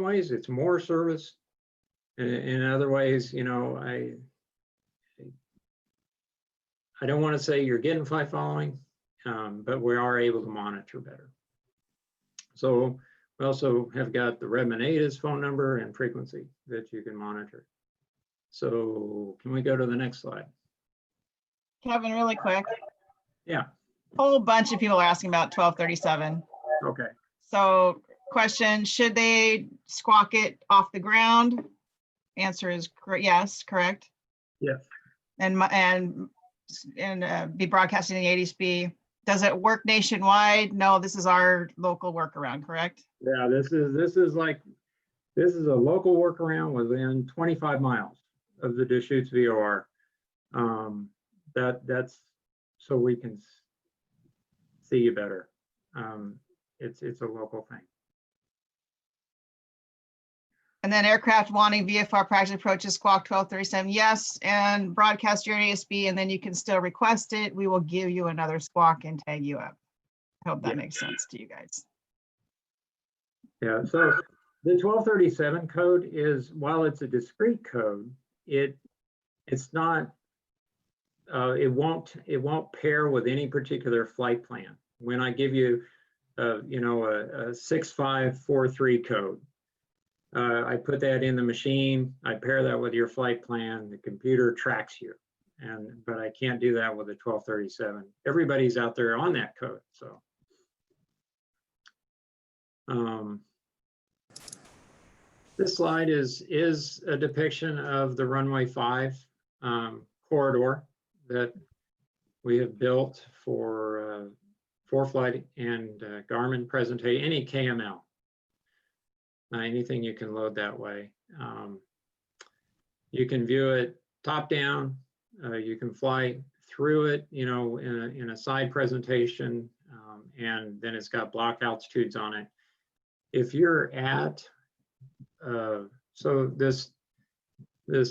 ways it's more service. In other ways, you know, I don't want to say you're getting flight following, but we are able to monitor better. So we also have got the Redmond ADAS phone number and frequency that you can monitor. So can we go to the next slide? Kevin, really quick. Yeah. Whole bunch of people are asking about 1237. Okay. So question, should they squawk it off the ground? Answer is yes, correct? Yes. And be broadcasting the ADSB. Does it work nationwide? No, this is our local workaround, correct? Yeah, this is a local workaround within 25 miles of the Deschutes VOR. That's so we can see you better. It's a local thing. And then aircraft wanting VFR practice approaches squawk 1237, yes, and broadcast your ASB, and then you can still request it. We will give you another squawk and tag you up. I hope that Yeah. makes sense to you guys. Yeah, so the 1237 code is, while it's a discrete code, it's not, it won't pair with any particular flight plan. When I give you, a 6543 code, I put that in the machine, I pair that with your flight plan, the computer tracks you. But I can't do that with a 1237. Everybody's out there on that code, so. This slide is a depiction of the runway 5 corridor that we have built for ForeFlight and Garmin presentation, any KML. Anything you can load that way. You can view it top down. You can fly through it, in a side presentation, and then it's got block altitudes on it. If you're at, so this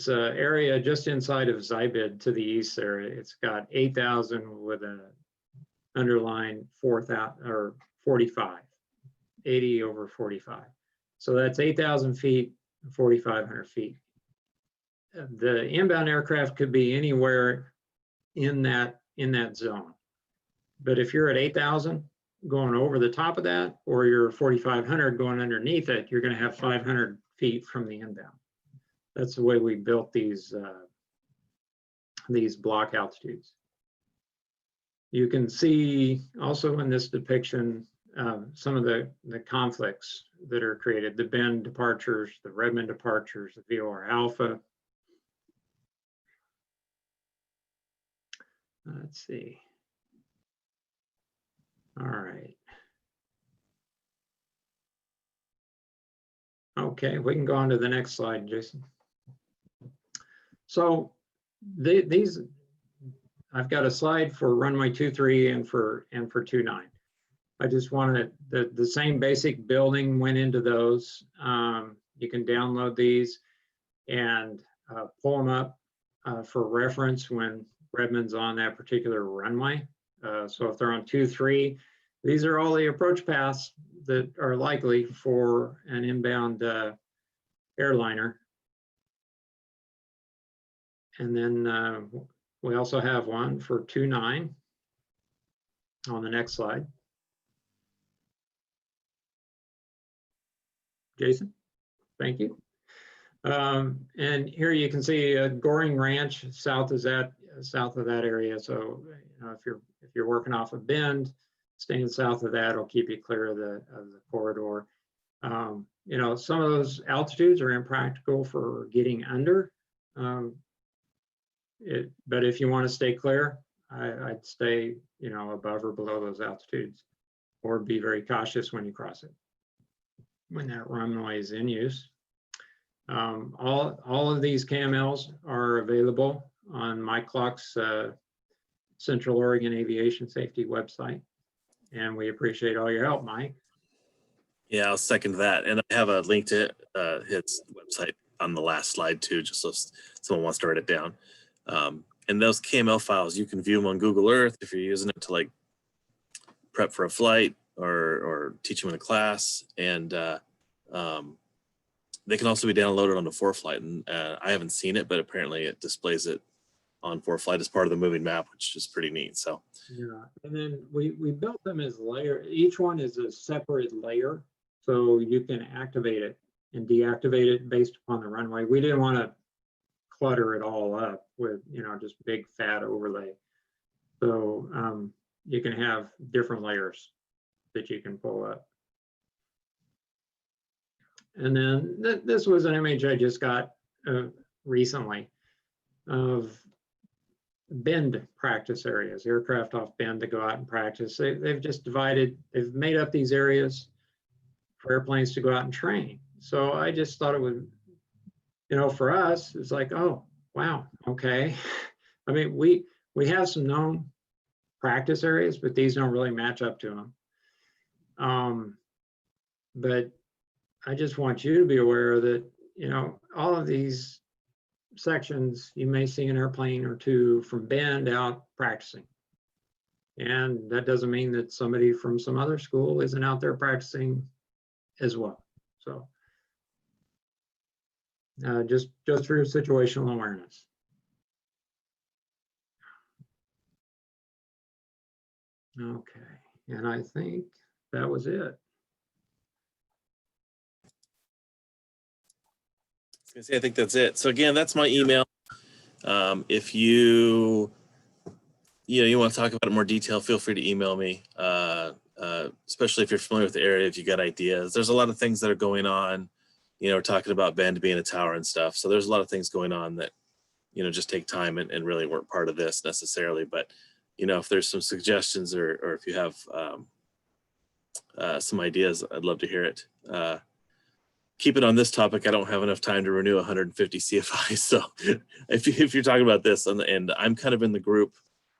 area just inside of Zybid to the east there, it's got 8,000 with an underline 4,000 or 45, 80 over 45. So that's 8,000 feet, 4,500 feet. The inbound aircraft could be anywhere in that zone. But if you're at 8,000 going over the top of that, or you're 4,500 going underneath it, you're going to have 500 feet from the inbound. That's the way we built these block altitudes. You can see also in this depiction some of the conflicts that are created, the Bend departures, the Redmond departures, the VOR Alpha. Let's see. All right. Okay, we can go on to the next slide, Jason. So these, I've got a slide for runway 23 and for 29. I just wanted the same basic building went into those. You can download these and pull them up for reference when Redmond's on that particular runway. So if they're on 2-3, these are all the approach paths that are likely for an inbound airliner. And then we also have one for 2-9 on the next slide. Jason, thank you. And here you can see Goring Ranch south of that area. So if you're working off of Bend, staying south of that will keep you clear of the corridor. Some of those altitudes are impractical for getting under. But if you want to stay clear, I'd stay above or below those altitudes, or be very cautious when you cross it, when that runway is in use. All of these KMLs are available on Mike Clock's Central Oregon Aviation Safety website. And we appreciate all your help, Mike. Yeah, I'll second that. And I have a link to his website on the last slide too, just so someone wants to write it down. And those KML files, you can view them on Google Earth if you're using it to like prep for a flight or teach them in a class. And they can also be downloaded on the ForeFlight. And I haven't seen it, but apparently it displays it on ForeFlight as part of the moving map, which is pretty neat. So yeah, and then we built them as layer. Each one is a separate layer, so you can activate it and deactivate it based upon the runway. We didn't want to clutter it all up with just big fat overlay. So you can have different layers that you can pull up. And then this was an image I just got recently of Bend practice areas, aircraft off Bend to go out and practice. They've just divided, they've made up these areas for airplanes to go out and train. So I just thought it would, for us, it's like, oh, wow, okay. I mean, we have some known practice areas, but these don't really match up to them. But I just want you to be aware that, you know, all of these sections, you may see an airplane or two from Bend out practicing. And that doesn't mean that somebody from some other school isn't out there practicing as well. So just through situational awareness. Okay, and I think that was it. I think that's it. So again, that's my email. If you want to talk about it in more detail, feel free to email me. Especially if you're familiar with the area, if you got ideas. There's a lot of things that are going on. You know, we're talking about Bend being a tower and stuff. So there's a lot of things going on that, you know, just take time and really weren't part of this necessarily. But, you know, if there's some suggestions or if you have some ideas, I'd love to hear it. Keep it on this topic. I don't have enough time to renew 150 CFIs. So if you're talking about this, and I'm kind of in the group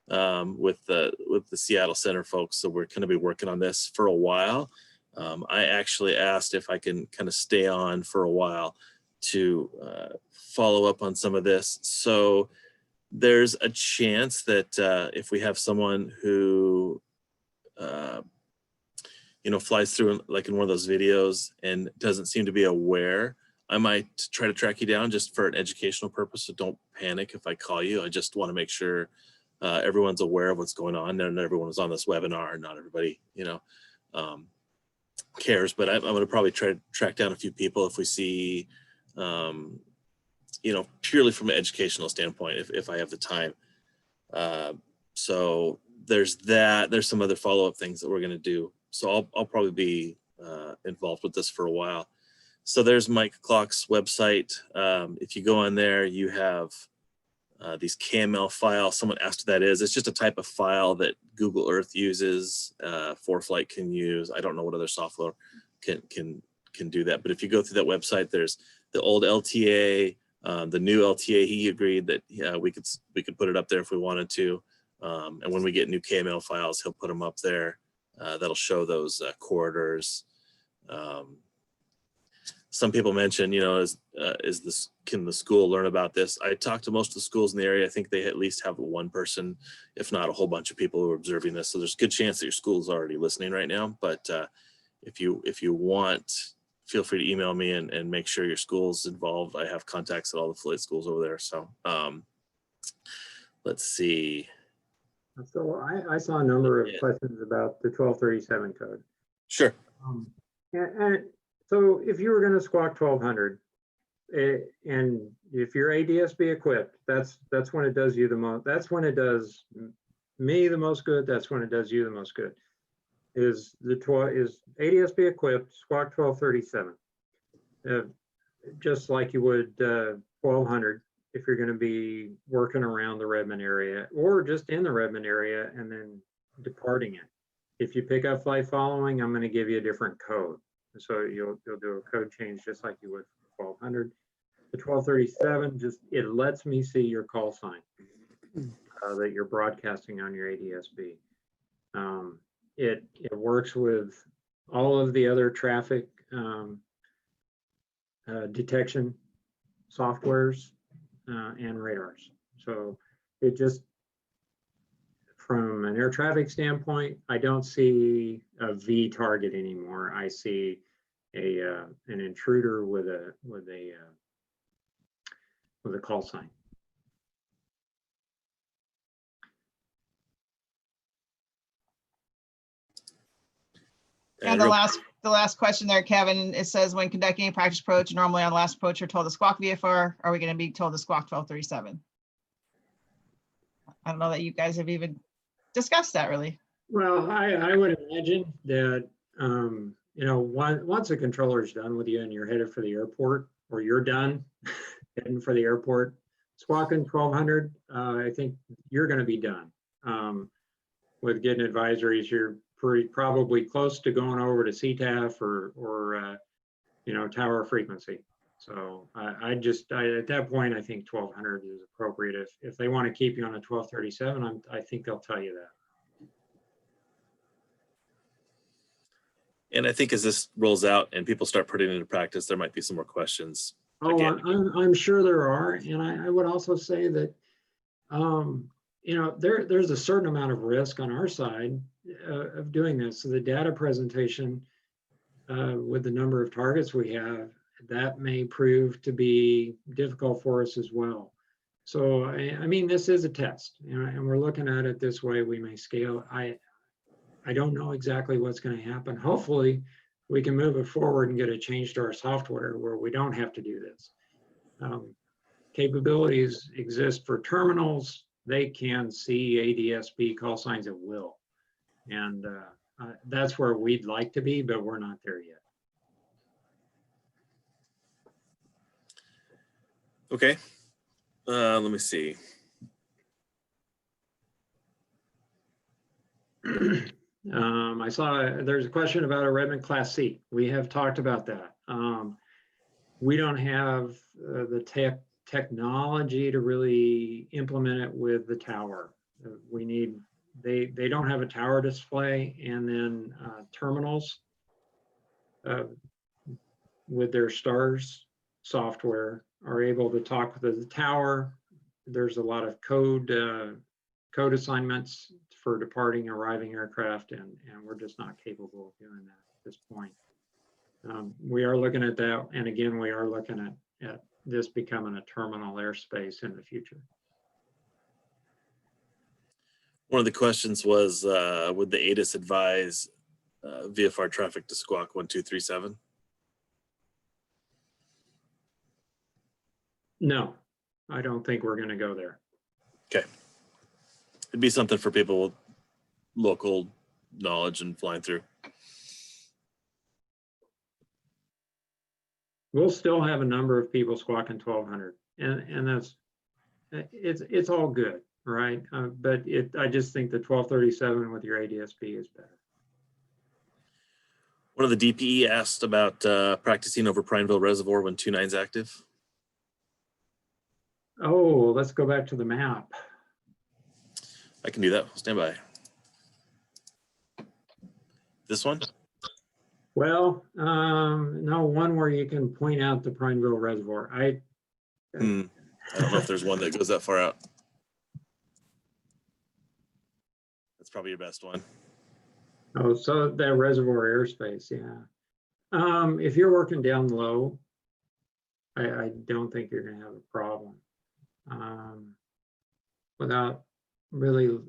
with the Seattle Center folks, so we're going to be working on this for a while. I actually asked if I can kind of stay on for a while to follow up on some of this. So there's a chance that if we have someone who you know, flies through like in one of those videos and doesn't seem to be aware, I might try to track you down just for an educational purpose. So don't panic if I call you. I just want to make sure everyone's aware of what's going on. And everyone is on this webinar. Not everybody, you know, cares. But I'm going to probably try to track down a few people if we see, you know, purely from an educational standpoint, if I have the time. So there's that. There's some other follow-up things that we're going to do. So I'll probably be involved with this for a while. So there's Mike Clock's website. If you go on there, you have these KML files. Someone asked what that is. It's just a type of file that Google Earth uses, ForeFlight can use. I don't know what other software can do that. But if you go through that website, there's the old LTA, the new LTA. He agreed that we could put it up there if we wanted to. And when we get new KML files, he'll put them up there. That'll show those corridors. Some people mention, you know, can the school learn about this? I talked to most of the schools in the area. I think they at least have one person, if not a whole bunch of people who are observing this. So there's a good chance that your school is already listening right now. But if you want, feel free to email me and make sure your school's involved. I have contacts at all the affiliate schools over there. So let's see. So I saw a number of questions about the 1237 code. Sure. And so if you were going to squawk 1200, and if you're ADSB equipped, that's when it does you the most. That's when it does me the most good. That's when it does you the most good. Is ADSB equipped, squawk 1237, just like you would 1200. If you're going to be working around the Redmond area or just in the Redmond area and then departing it. If you pick up flight following, I'm going to give you a different code. So you'll do a code change just like you would for 1200. The 1237, it lets me see your call sign that you're broadcasting on your ADSB. It works with all of the other traffic detection softwares and radars. So it just, from an air traffic standpoint, I don't see a V target anymore. I see an intruder with a call sign. And the last question there, Kevin, it says, when conducting a practice approach, normally on last approach, you're told to squawk VFR. Are we going to be told to squawk 1237? I don't know that you guys have even discussed that really. Well, I would imagine that, you know, once a controller is done with you and you're headed for the airport, or you're done heading for the airport, squawking 1200, I think you're going to be done. With getting advisories, you're probably close to going over to CTAF or you know, tower frequency. So I at that point, I think 1200 is appropriate. If they want to keep you on a 1237, I think they'll tell you that. And I think as this rolls out and people start putting it into practice, there might be some more questions. Oh, Again. I'm sure there are. And I would also say that, you know, there's a certain amount of risk on our side of doing this. So the data presentation with the number of targets we have, that may prove to be difficult for us as well. So, I mean, this is a test, you know, and we're looking at it this way. We may scale. I don't know exactly what's going to happen. Hopefully, we can move it forward and get a change to our software where we don't have to do this. Capabilities exist for terminals. They can see ADSB call signs at will. And that's where we'd like to be, but we're not there yet. Okay. Let me see. I saw there's a question about a Redmond Class C. We have talked about that. We don't have the technology to really implement it with the tower. We need, they don't have a tower display, and then terminals with their STARS software are able to talk with the tower. There's a lot of code assignments for departing, arriving aircraft, and we're just not capable of doing that at this point. We are looking at that, and again, we are looking at this becoming a terminal airspace in the future. One of the questions was, would the ATIS advise VFR traffic to squawk 1237? No, I don't think we're going to go there. Okay. It'd be something for people with local knowledge and flying through. We'll still have a number of people squawking 1200, and that's it's all good, right? But I just think the 1237 with your ADSB is better. One of the DPE asked about practicing over Prineville Reservoir when 29's active. Oh, let's go back to the map. I can do that. Stand by. This one? Well, no, one where you can point out the Prineville Reservoir. I don't know if there's one that goes that far out. That's probably your best one. Oh, so that reservoir airspace, yeah. If you're working down low, I don't think you're going to have a problem. Without really,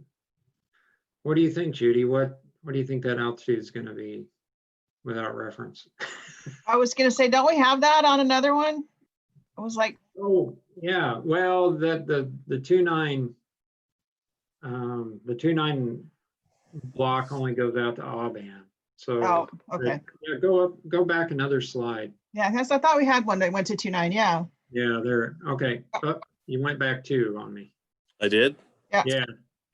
what do you think, Judy? What do you think that altitude is going to be without reference? I was gonna say, don't we have that on another one? I was like, Oh, yeah. Well, the 29, the 29 block only goes out to Auban. So oh, okay. yeah, go back another slide. Yeah, because I thought we had one that went to 29, yeah. Yeah, there. Okay. Oh, you went back 2 on me. I did? Yeah.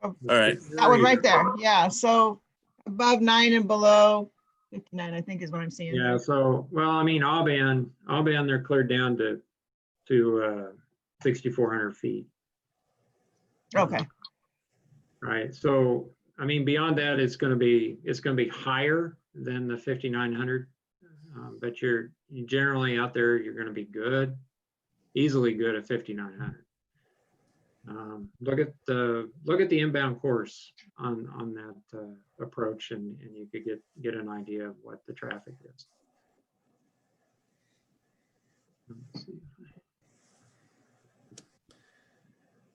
All right. That one right there, yeah. So above 9 and below 59, I think is what I'm seeing. Yeah, so, well, I mean, Auban, they're cleared down to 6,400 feet. Okay, Right, so, I mean, beyond that, it's gonna be higher than the 5,900. But you're generally out there, you're gonna be good, easily good at 5,900. Look at the inbound course on that approach, and you could get an idea of what the traffic is. Let's see.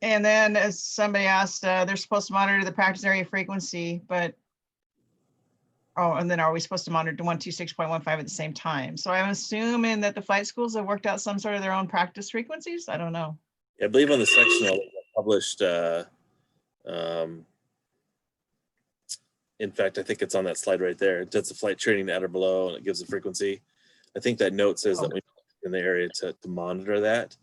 and then as somebody asked, they're supposed to monitor the practice area frequency, but and then are we supposed to monitor 126.15 at the same time? So I'm assuming that the flight schools have worked out some sort of their own practice frequencies. I don't know. I believe on the sectional published, in fact, I think it's on that slide right there. It does the flight training at or below, and it gives the frequency. I think that note says that we in the area to monitor that.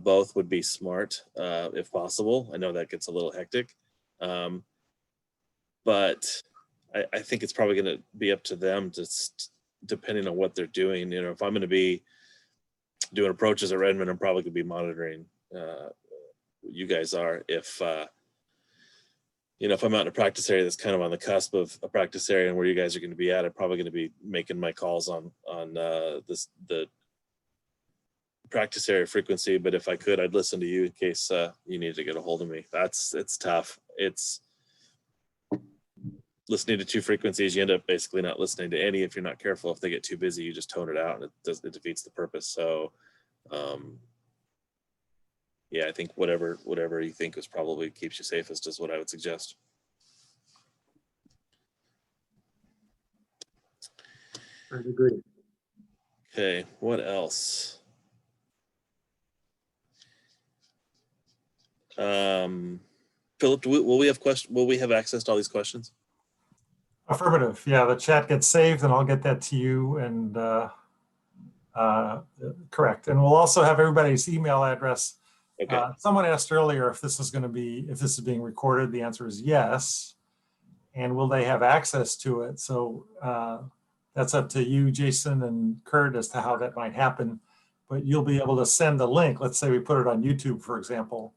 Both would be smart if possible. I know that gets a little hectic, but I think it's probably going to be up to them, just depending on what they're doing. You know, if I'm going to be doing approaches at Redmond, I'm probably gonna be monitoring you guys are. If you know, if I'm out in a practice area that's kind of on the cusp of a practice area and where you guys are going to be at, I'm probably going to be making my calls on the practice area frequency. But if I could, I'd listen to you in case you need to get a hold of me. It's tough. It's listening to two frequencies. You end up basically not listening to any if you're not careful. If they get too busy, you just tone it out, and it defeats the purpose. So yeah, I think whatever you think is probably keeps you safest is what I would suggest. I agree. Okay, what else? Philip, will we have access to all these questions? Affirmative. Yeah, the chat gets saved and I'll get that to you, and correct. And we'll also have everybody's email address. Okay. Someone asked earlier if this is being recorded. The answer is yes. And will they have access to it? So that's up to you, Jason and Kurt, as to how that might happen. But you'll be able to send the link. Let's say we put it on YouTube, for example.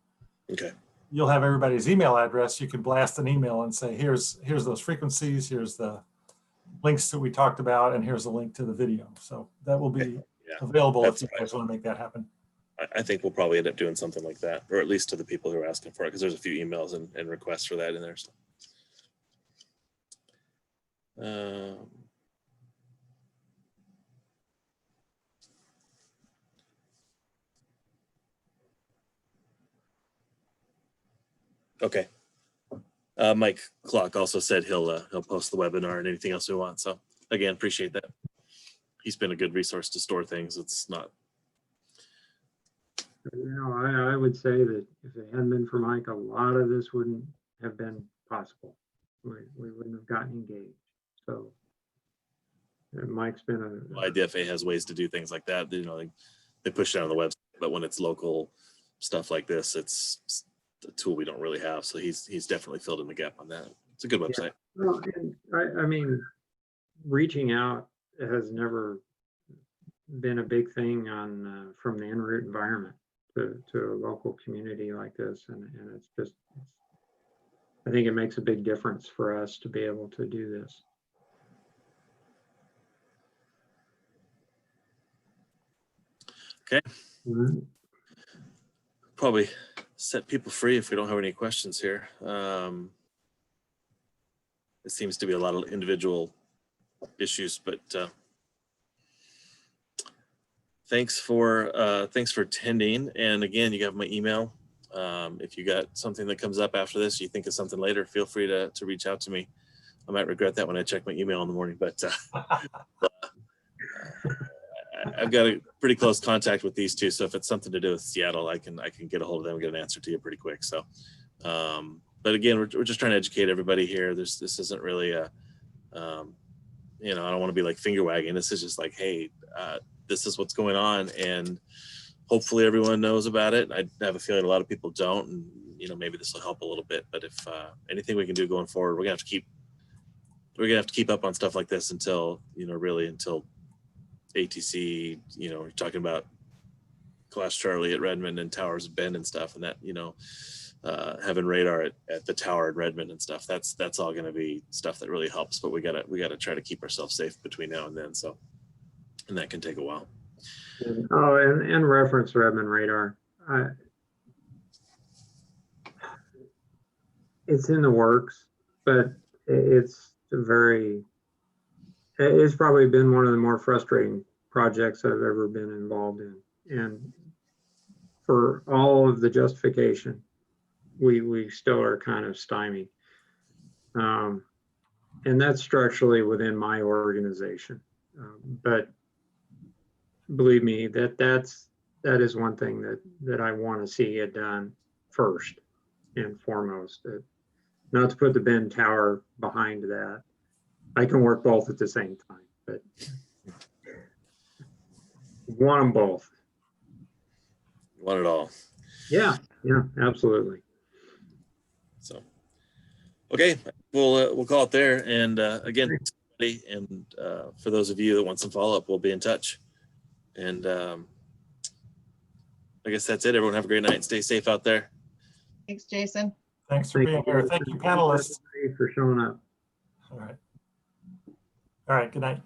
Okay. You'll have everybody's email address. You can blast an email and say, here's those frequencies, here's the links that we talked about, and here's a link to the video. So that will be available if you guys want to make that happen. I think we'll probably end up doing something like that, or at least to the people who are asking for it, because there's a few emails and requests for that in there. So. Okay. Mike Clark also said he'll post the webinar and anything else we want. So again, appreciate that. He's been a good resource to store things. It's not. You know, I would say that if it hadn't been for Mike, a lot of this wouldn't have been possible. We wouldn't have gotten engaged. So Mike's been Well, the FAA has ways to do things like that. You know, they push it on the website, but when it's local stuff like this, it's a tool we don't really have. So he's definitely filled in the gap on that. It's a good website. Yeah. Well, and I mean, reaching out has never been a big thing on from the en route environment to a local community like this, and it's just, I think it makes a big difference for us to be able to do this. Okay. Mm-hmm. Probably set people free if we don't have any questions here. It seems to be a lot of individual issues, but thanks for attending. And again, you have my email. If you got something that comes up after this, you think of something later, feel free to reach out to me. I might regret that when I check my email in the morning, but I've got a pretty close contact with these two. So if it's something to do with Seattle, I can get a hold of them and get an answer to you pretty quick. So, but again, we're just trying to educate everybody here. This isn't really a, you know, I don't want to be like finger wagging. This is just like, hey, this is what's going on, and hopefully everyone knows about it. I have a feeling a lot of people don't, and you know, maybe this will help a little bit. But if anything we can do going forward, we're gonna have to keep up on stuff like this until, you know, really until ATC, you know, we're talking about Class Charlie at Redmond and Towers Bend and stuff, and that, you know, having radar at the tower at Redmond and stuff. That's all going to be stuff that really helps. But we gotta try to keep ourselves safe between now and then. So, and that can take a while. Oh, and reference Redmond radar. It's in the works, but it's probably been one of the more frustrating projects I've ever been involved in. And for all of the justification, we still are kind of stymied. And that's structurally within my organization. But believe me, that is one thing that I want to see get done first and foremost. Not to put the Bend Tower behind that. I can work both at the same time, but want them both. Want it all. Yeah, absolutely. So, okay, we'll call it there. And again, and for those of you that want some follow up, we'll be in touch. And I guess that's it. Everyone have a great night and stay safe out there. Thanks, Jason. Thanks for being here. Thank you, panelists. For showing up. All right. All right, good night.